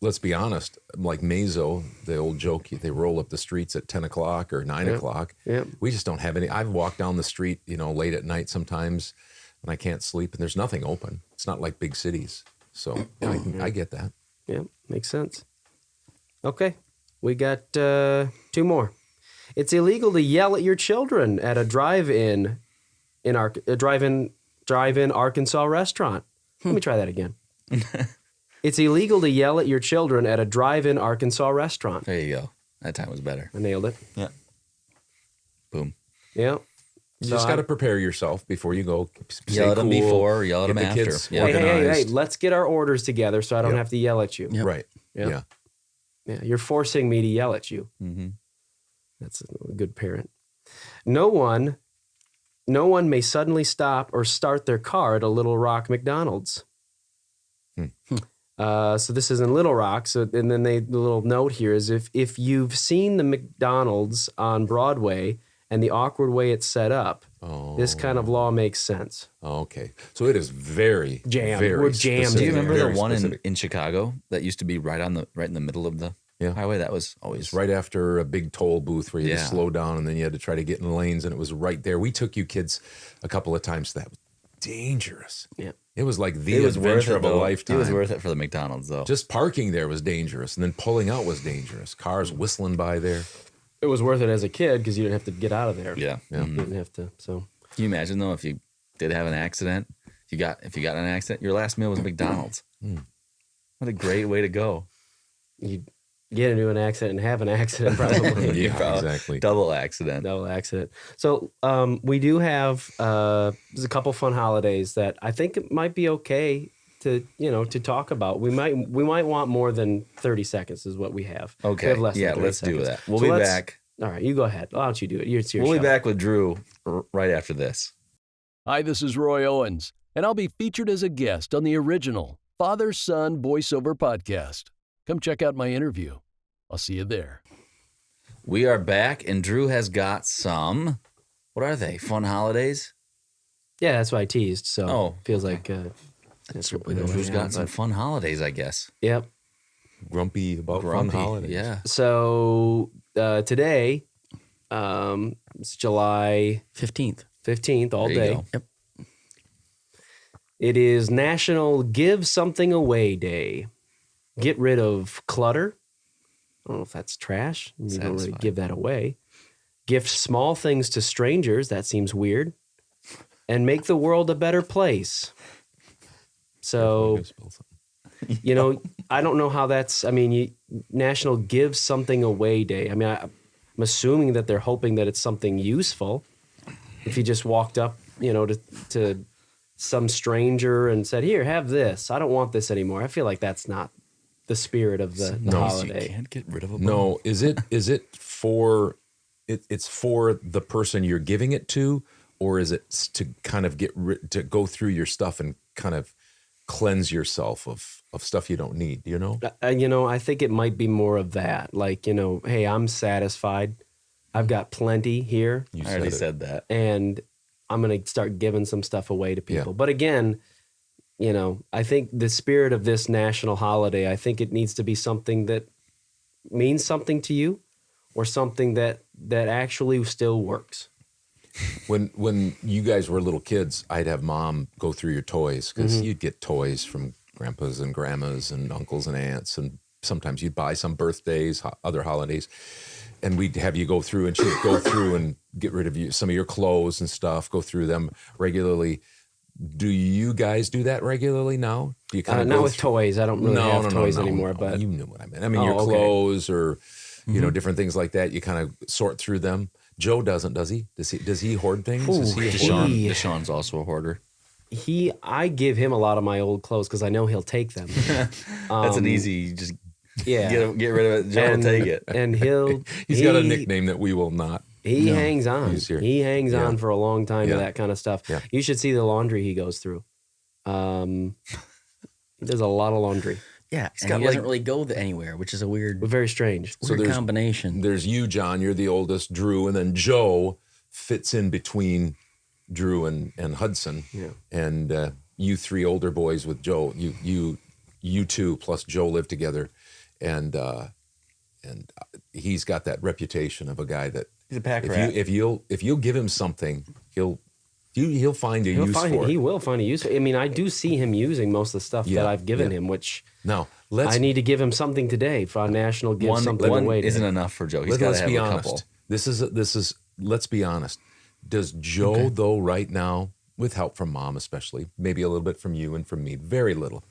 let's be honest. Like Mazo, the old joke, they roll up the streets at 10 o'clock or 9 o'clock. Yep. We just don't have any. I've walked down the street, late at night sometimes, and I can't sleep, and there's nothing open. It's not like big cities. So I get that. Yeah, makes sense. Okay, we got 2 more. It's illegal to yell at your children at a drive-in Arkansas restaurant. Let me try that again. It's illegal to yell at your children at a drive-in Arkansas restaurant. There you go. That time was better. I nailed it. Yeah. Boom. Yeah. You just got to prepare yourself before you go. Yell at them before, yell at get them the after. kids Yeah. Hey, organized. let's get our orders together so I don't have to yell at you. Right. Yep. Yeah. Yeah, you're forcing me to yell at you. Mm-hmm. That's a good parent. No one may suddenly stop or start their car at a Little Rock McDonald's. So this is in Little Rock. So and then the little note here is if you've seen the McDonald's on Broadway and the awkward way it's set up, this kind of law makes sense. Okay. So it is very Jammed. Very We're jammed. specific, Do you remember very the one specific. in Chicago that used to be right in the middle of the highway? That was always right after a big toll booth where you had to Yeah. slow down and then you had to try to get in the lanes, and it was right there. We took you kids a couple of times. That was dangerous. Yeah. It was like the It was worth adventure it, of a though. lifetime. It was worth it for the McDonald's, though. Just parking there was dangerous, and then pulling out was dangerous. Cars whistling by there. It was worth it as a kid because you didn't have to get out of there. Yeah. You didn't have to. So Can you imagine though if you did have an accident? If you got in an accident, your last meal was McDonald's. What a great way to go! you get into an accident and have an accident probably. Yeah, exactly. Double accident. Double accident. So we do have there's a couple fun holidays that I think it might be okay to talk about. We might want more than 30 seconds is what we have. We Okay. have less than Yeah, 30 let's do seconds. that. We'll So be let's- back. All right, you go ahead. Why don't you do it? It's your We'll show. be back with Drew right after this. Hi, this is Roy Owens, and I'll be featured as a guest on the original Father-Son Voiceover podcast. Come check out my interview. I'll see you there. We are back, and Drew has got some. What are they? Fun holidays? Yeah, that's why I teased. So Oh, feels like that's what we're Drew's doing. got some fun holidays, I guess. Yep. Grumpy about fun holidays. Yeah. So today, it's July 15th. 15th, all There you day. go. Yep. It is National Give Something Away Day. Get rid of clutter. I don't know if that's trash. You don't really Satisfying. give that away. Gift small things to strangers. That seems weird. And make the world a better place. So, I don't know how that's, National Give Something Away Day. I mean, I'm assuming that they're hoping that it's something useful. If you just walked up, to some stranger and said, "Here, have this. I don't want this anymore." I feel like that's not the spirit of the holiday. You can't get rid of a No, is it for it's for the person you're giving it to, or is it to kind of to go through your stuff and kind of cleanse yourself of stuff you don't need, you know? I think it might be more of that. Like, hey, I'm satisfied. I've got plenty here. I already said that. And I'm going to start giving some stuff away to people. Yeah. But again, I think the spirit of this national holiday, I think it needs to be something that means something to you or something that actually still works. When you guys were little kids, I'd have Mom go through your toys because you'd get toys from grandpas and grandmas and uncles and aunts, and sometimes you'd buy some birthdays, other holidays, and we'd have you go through, and she'd go through and get rid of some of your clothes and stuff, go through them regularly. Do you guys do that regularly now? Do you kind of not with toys? I don't really have toys anymore. But you knew what I meant. I mean, your clothes or different things like that. You kind of sort through them. Joe doesn't, does he? Does he hoard things? Deshaun's also a hoarder. I give him a lot of my old clothes because I know he'll take them. That's an easy, just get rid of it. Joe will take it. And he's got a nickname that we will not. He hangs on. He hangs on for a long time to that kind of stuff. Yeah. You should see the laundry he goes through. He does a lot of laundry. Yeah, and he doesn't really go anywhere, which is a very strange combination. There's you, John. You're the oldest, Drew, and then Joe fits in between Drew and Hudson. Yeah. And you three older boys with Joe, you two plus Joe live together, and he's got that reputation of a guy that he's a pack rat. If you'll give him something, he'll find a use for it. He will find a use for it. I mean, I do see him using most of the stuff that I've given him, which now I need to give him something today for our national give something away. One isn't enough for Joe. He's got to have a couple. This is. Let's be honest. Does Joe though right now, with help from Mom especially, maybe a little bit from you and from me, very little,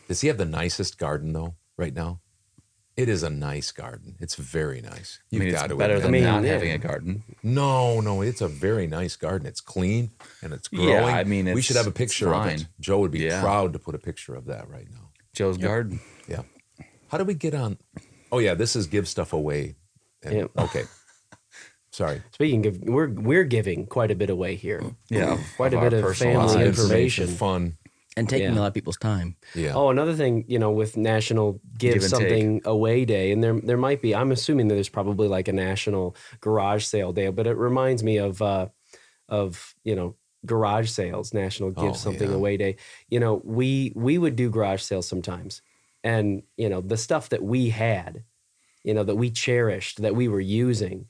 does he have the nicest garden though right now? It is a nice garden. It's very nice. You've got to better than not having a garden. No, it's a very nice garden. It's clean and it's growing. Yeah, I mean, we should have a picture of it. Joe would be proud to put a picture of that right now. Joe's garden. Yeah. How do we get on? Oh yeah, this is give stuff away. Okay. Sorry. Speaking of, we're giving quite a bit away here. Yeah, quite a bit of family information, fun. And taking a lot of people's time. Yeah. Oh, another thing, with National Give Something Away Day, and there might be, I'm assuming that there's probably like a national garage sale day, but it reminds me of garage sales, National Give Something Away Day. We would do garage sales sometimes, and the stuff that we had, that we cherished, that we were using,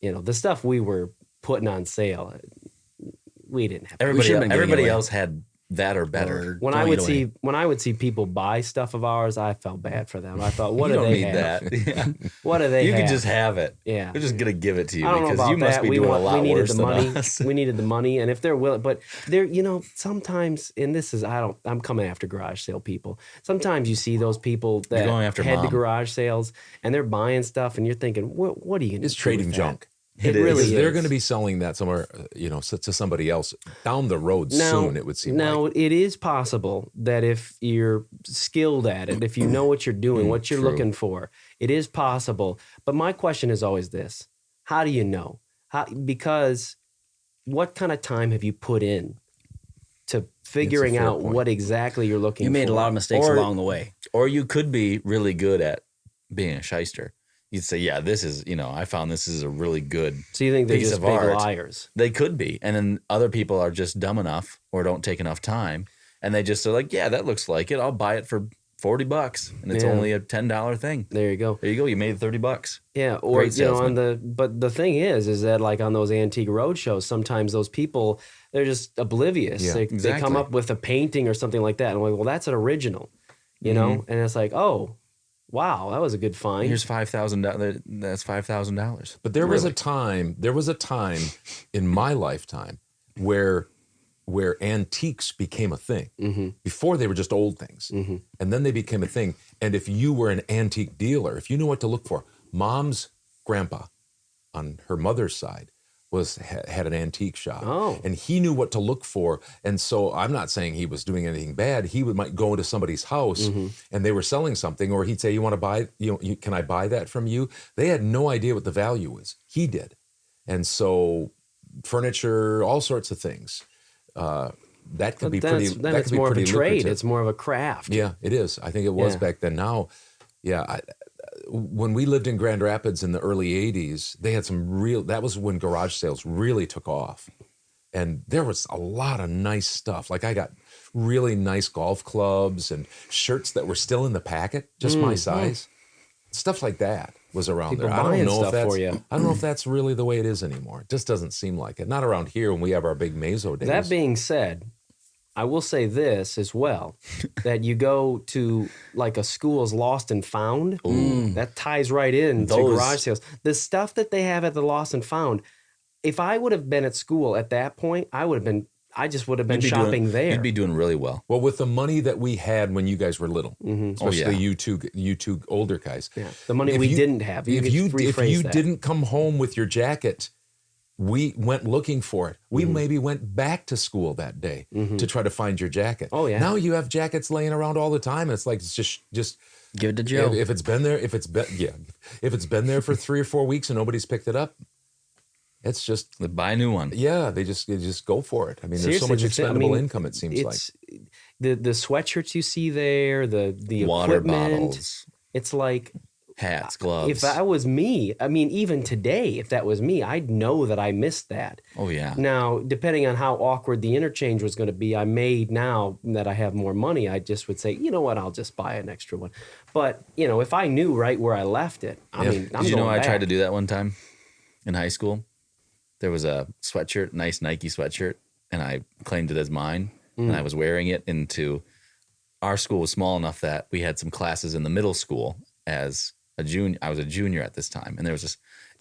the stuff we were putting on sale, we didn't have. Everybody else had that or better. When I would see people buy stuff of ours, I felt bad for them. I thought, what do they have? That. What do they have? You could just have it. Yeah. They're just going to give it to you I don't know because about you must that. be doing a lot worse than us. We needed the money, and if they're willing, but they're, sometimes, and this is, I'm coming after garage sale people. Sometimes you see those people that head to garage sales and they're buying stuff, and you're thinking, what are you going to do? It's trading junk. It really is. They're going to be selling that somewhere, to somebody else down the road soon, it would seem like. It is possible that if you're skilled at it, if you know what you're doing, what you're looking for, it is possible. But my question is always this. How do you know? Because what kind of time have you put in to figuring out what exactly you're looking for? You made a lot of mistakes along the way. Or you could be really good at being a shyster. You'd say, yeah, this is, I found this is a really good So you think they're piece just of big art. liars? They could be. And then other people are just dumb enough or don't take enough time. And they just are like, yeah, that looks like it. I'll buy it for $40 and it's only a $10 thing. There you go. There you go. You made $30. Yeah. Or, but the thing is that like on those antique road shows, sometimes those people, they're just oblivious. Yeah, they come up with a painting or something like that. And I'm like, well, that's an original, and it's like, oh, wow, that was a good find. Here's $5,000. That's $5,000. But there was a time in my lifetime where antiques became a thing. Mm-hmm. Before they were just old things. Mm-hmm. And then they became a thing. And if you were an antique dealer, if you knew what to look for, Mom's grandpa on her mother's side had an antique shop. Oh. And he knew what to look for. And so I'm not saying he was doing anything bad. He might go into somebody's house and they were selling something, or he'd say, you want to buy, can I buy that from you? They had no idea what the value was. He did. And so furniture, all sorts of things. That could be pretty. Then that it's could be more of a pretty trade. lucrative. It's more of a craft. Yeah, it is. I think it was Yeah. back then. Now, yeah. When we lived in Grand Rapids in the early 80s, they had some real, that was when garage sales really took off. And there was a lot of nice stuff. Like I got really nice golf clubs and shirts that were still in the packet, just my size. Stuff like that was around People there. I don't buying know if stuff that's, for you. I don't know if that's really the way it is anymore. It just doesn't seem like it. Not around here when we have our big Mazo days. That being said, I will say this as well, that you go to like a school's lost and found, that ties right in to garage sales. The stuff that they have at the lost and found, if I would have been at school at that point, I just would have been shopping there. You'd be doing really well. Well, with the money that we had when you guys were little, especially you two older guys. Yeah. The money If we you- didn't have. If you that. didn't come home with your jacket, we went looking for it. We maybe went back to school that day to try to find your jacket. Oh, yeah. Now you have jackets laying around all the time, and it's like it's just Give it to Joe. if it's been there, if it's been there for 3 or 4 weeks and nobody's picked it up, it's just Buy a new one. they just go for it. I mean, there's so Seriously, much the thing- expendable I mean, income. It seems like. it's the sweatshirts you see there, the Water equipment. bottles, It's like hats, gloves. if that was me, I mean, even today, if that was me, I'd know that I missed that. oh yeah. Now, depending on how awkward the interchange was going to be, I may now that I have more money, I just would say, you know what, I'll just buy an extra one. But if I knew right where I left it, I mean, I'm Did you know going I tried back. to do that one time in high school? There was a sweatshirt, nice Nike sweatshirt, and I claimed it as mine. And I was wearing it into our school was small enough that we had some classes in the middle school as a junior. I was a junior at this time, and there was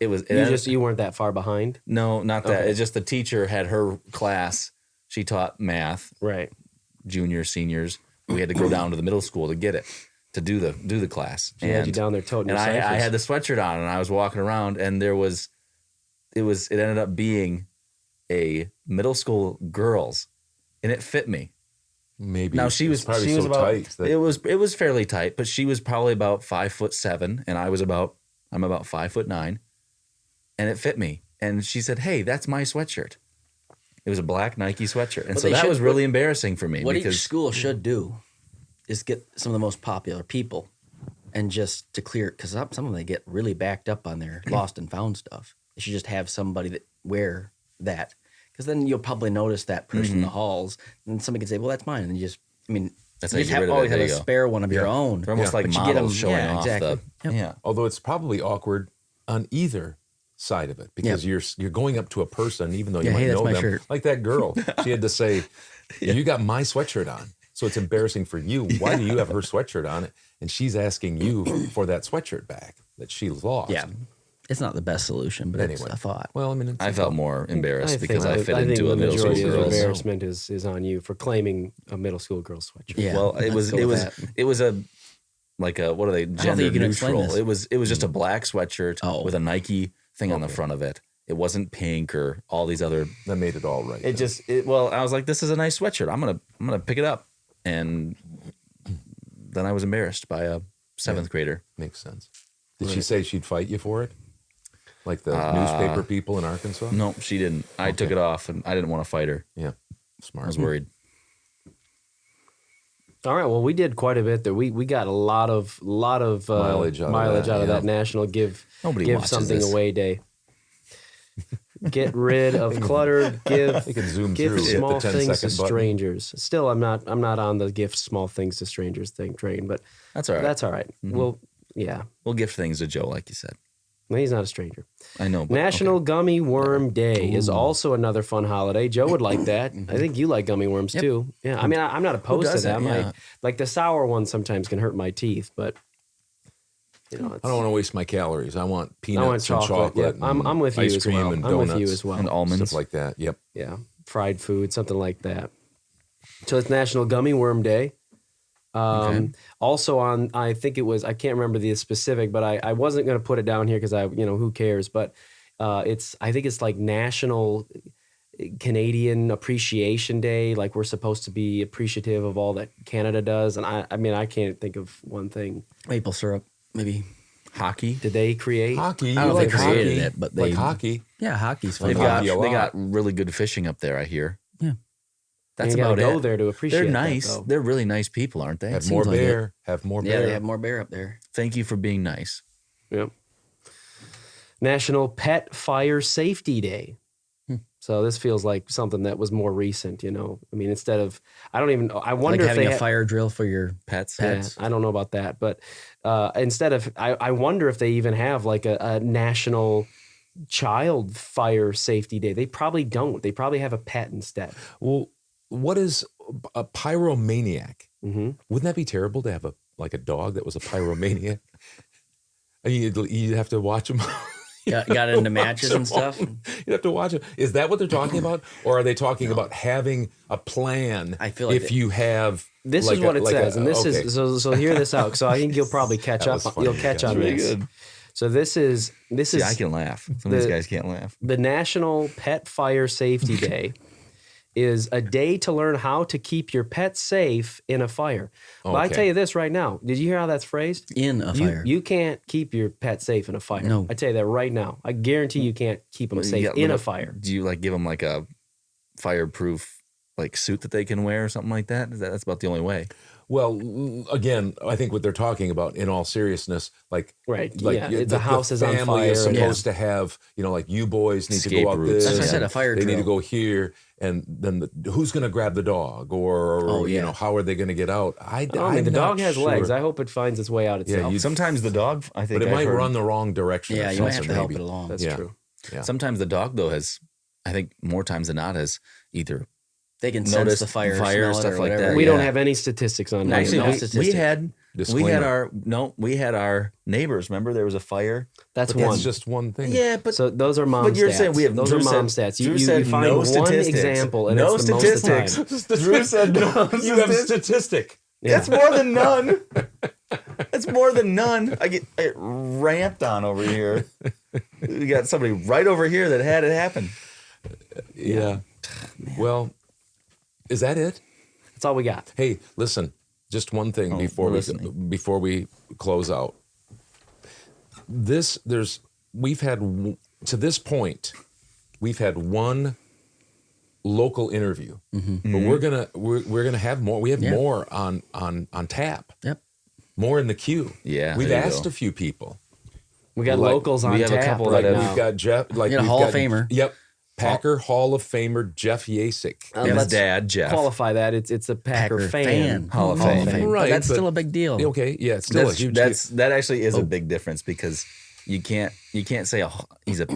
this. You weren't that far behind, No, not that. Okay. It's just the teacher had her class. She taught math, right? juniors, seniors. We had to go down to the middle school to get it, to do the class. She had you down there toting and your I ciphers. had the sweatshirt on, and I was walking around, and it ended up being a middle school girl's, and it fit me. Maybe Now she was probably she was so about tight that it was fairly tight, but she was probably about 5'7", and I'm about 5'9", and it fit me. And she said, "Hey, that's my sweatshirt." It was a black Nike sweatshirt, and Well, so they that should- was really embarrassing for me What because each school should do is get some of the most popular people and just to clear, because some of them, they get really backed up on their lost and found stuff. They should just have somebody that wear that, because then you'll probably notice that person in the halls, and somebody can say, well, that's mine. And you just, That's you how just you get rid of it. always There have a you go. spare one of your own. They're almost like But you get models 'em- showing yeah, off exactly. the Yep. yeah. although it's probably awkward on either side of it because you're going up to a person even though you Yeah, might hey, that's know my them. shirt. Like that girl, she had to say, "You got my sweatshirt on," so it's embarrassing for you. Why do you have her sweatshirt on? And she's asking you for that sweatshirt back that she lost. Yeah. It's not the best solution, but it's Anyway. a thought. Well, I mean, I felt more embarrassed because I fit think into a the middle school majority of the girl's. embarrassment is on you for claiming a middle school girl's sweatshirt. Yeah. Well, it let's was go it with was that. it was a like a what are they think gender you can explain neutral? this. It was just a black sweatshirt Oh. with a Nike thing on the front of it. It wasn't pink or all these other. that made it all right. Well, I was like, this is a nice sweatshirt. I'm gonna pick it up, and then I was embarrassed by a seventh grader. Makes sense. Did she say she'd fight you for it? Like the newspaper people in Arkansas? No, she didn't. I took it off, and I didn't want to fight her. Yeah. I Smart. was worried. All right. Well, we did quite a bit there. We got a lot of Mileage out of mileage that, out of yeah. that National Give Nobody watches Something this. Away Day. Get rid of clutter. They can zoom Give through. Hit small the 10 things to second button. strangers. Still, I'm not on the gift small things to strangers train, but That's all right. that's all right. Well, yeah. We'll gift things to Joe, like you said. Well, he's not a stranger. I know. But, National okay. Gummy Worm Day is also another fun holiday. Joe would like that. I think you like gummy worms too. Yeah, I mean, I'm not opposed to doesn't? them. Yeah. Like the sour ones sometimes can hurt my teeth, but it's, I don't want to waste my calories. I want I peanuts want and chocolate. chocolate. Yeah, I'm with you ice as cream well. and I'm donuts with you as well. and almonds. Stuff like that. Yep. Yeah, fried food, something like that. So it's National Gummy Worm Day. Also on, I think it was, I can't remember the specific, but I wasn't going to put it down here because who cares? But I think it's like National Canadian Appreciation Day. Like we're supposed to be appreciative of all that Canada does. And I mean, I can't think of one thing. Maple syrup, maybe. Hockey. Did they create? Hockey. I don't know you if they like created hockey. it, but like they- hockey. Yeah, hockey's fun. They've Hockey got a they lot. got really good fishing up there, I hear. Yeah. That's You gotta about go it. there to appreciate They're that, nice. though. They're really nice people, aren't they? Have It more seems like it. bear. Have more Yeah, bear. they have more bear up there. Thank you for being nice. Yep. National Pet Fire Safety Day. So this feels like something that was more recent, you know. I mean, instead of, I don't even, I Like wonder if having they a fire drill for your Pets. Yeah, I don't know about that, but instead of, I wonder if they even have like a national child fire safety day. They probably don't. They probably have a pet instead. Well, what is a pyromaniac? Mm-hmm. Wouldn't that be terrible to have a dog that was a pyromaniac? I mean, you'd have to watch them. got into matches and stuff. You have to watch it. Is that what they're talking about, or are they talking about having a plan? I feel like if you have This like is what a- it like says, a- and this okay. is so hear this out. So I think you'll probably catch That up. was funny. You'll catch That's on really this. good. So this is See, I can laugh. Some of these the- guys can't laugh. the National Pet Fire Safety Day. Is a day to learn how to keep your pet safe in a fire. But I Okay. tell you this right now. Did you hear how that's phrased? In a fire. You can't keep your pet safe in a fire. No. I tell you that right now. I guarantee you can't keep them You safe got in a little- fire. Do you like give them like a fireproof like suit that they can wear or something like that? That's about the only way. Well, again, I think what they're talking about, in all seriousness, like Right. like Yeah. you- The house is on family is fire. supposed to have, like you boys need Escape to go out routes. this. That's what I said, and a fire They need to drill. go here, and then who's going to grab the dog, or Oh, yeah. how are they going to get out? I mean, the dog has legs. I hope it finds its way out itself. you- Sometimes the dog, I think, but it I've might heard- run the wrong direction. Yeah, or you might have something, to help maybe. it along. That's Yeah. true. Yeah. Sometimes the dog though has, I think more times than not, has either They can noticed sense the fire, fire, smell it, stuff or like whatever. that. We don't Yeah. have any statistics on that. Actually, no we statistic. had Disclaimer. we had our neighbors. Remember, there was a fire. That's But one. that's just one thing. Yeah, but So those are mom But you're stats. saying we have those Drew are mom said- stats. You, Drew you, said you find no one statistics. example and No it's the most of the time. statistics. Drew said no. You have statistic. That's more than none. That's more than none. I get ramped on over here. We got somebody right over here that had it happen. Yeah. Well, is that it? That's all we got. Hey, listen. Just one thing Oh, before we're we listening. before we close out. We've had to this point, we've had one local interview, but we're gonna have more. We have Yeah. more on tap. Yep. More in the queue. Yeah, we've there you asked go. a few people. We got Like, locals on we have a tap couple right that now. have- We've got Jeff. Like You got a we've Hall of got- Famer. Yep. Packer Hall of Famer Jeff Yasik. His let's dad, Jeff. qualify that. It's a Packer, fan. Hall of Fame. Right, But that's but- still a big deal. Okay, yeah, it's still a huge. That actually is a big difference because you can't say he's a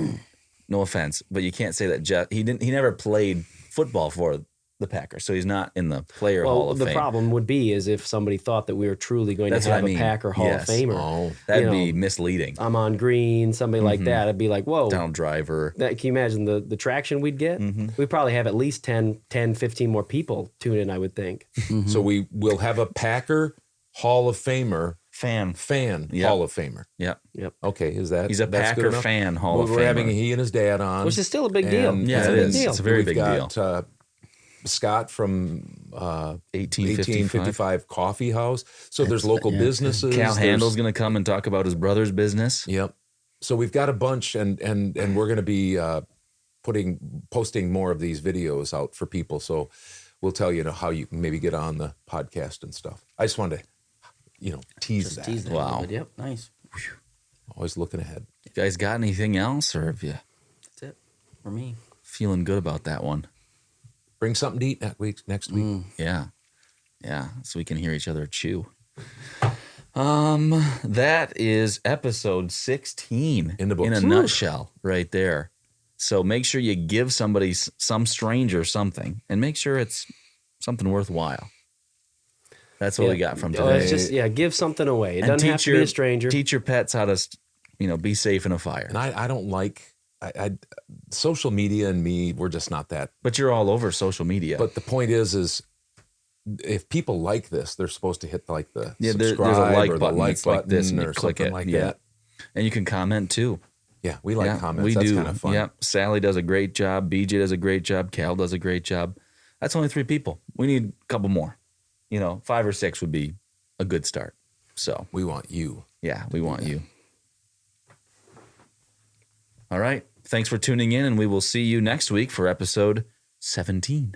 no offense, but you can't say that Jeff he never played football for the Packers, so he's not in the player Hall Well, of the Fame. problem would be is if somebody thought that we were truly going That's to what have I mean. a Packer Hall Yes. of Famer. Oh, That'd you be know, misleading. I'm on Green, somebody like that. I'd be like, whoa. Donald Driver. That, can you imagine the traction we'd get? Mm-hmm. We'd probably have at least 10, 15 more people tune in, I would think. so we will have a Packer Hall of Famer Fan. Yep. Hall of Famer. Yeah. Okay, is that He's a that's good Packer enough? fan Hall Well, of we're having Famer. he and his dad on, Which is still a big deal. and- Yeah, It's a it big is. deal. It's a very We've big got, deal. Scott from 1855. 1855 Coffee House. So there's local businesses. Cal there's- Handel's going to come and talk about his brother's business. Yep. So we've got a bunch, and we're going to be posting more of these videos out for people. So we'll tell you how you can maybe get on the podcast and stuff. I just wanted to, tease that. Tease that a Wow. little bit. Yep. Nice. Always looking ahead. You guys got anything else, or have you That's it for me. feeling good about that one? Bring something to eat next week. Yeah. Yeah. So we can hear each other chew. That is episode 16 In the books. in a Woo. nutshell right there. So make sure you give somebody, some stranger something, and make sure it's something worthwhile. That's what we got from Oh, today. it's just, give something away. It And doesn't have to be a stranger. Teach your pets how to, be safe in a fire. And I don't like social media and me. We're just not that. But you're all over social media. But the point is if people like this, they're supposed to hit the there's subscribe a like or the button. like It's like this, button and you or click something it. like Yeah. that. And you can comment too. Yeah, we like Yeah, comments. We That's do. kind of fun. Yep. Sally does a great job. BJ does a great job. Cal does a great job. That's only 3 people. We need a couple more. 5 or 6 would be a good start. So We want you. yeah, we want you. All right. Thanks for tuning in, and we will see you next week for episode 17.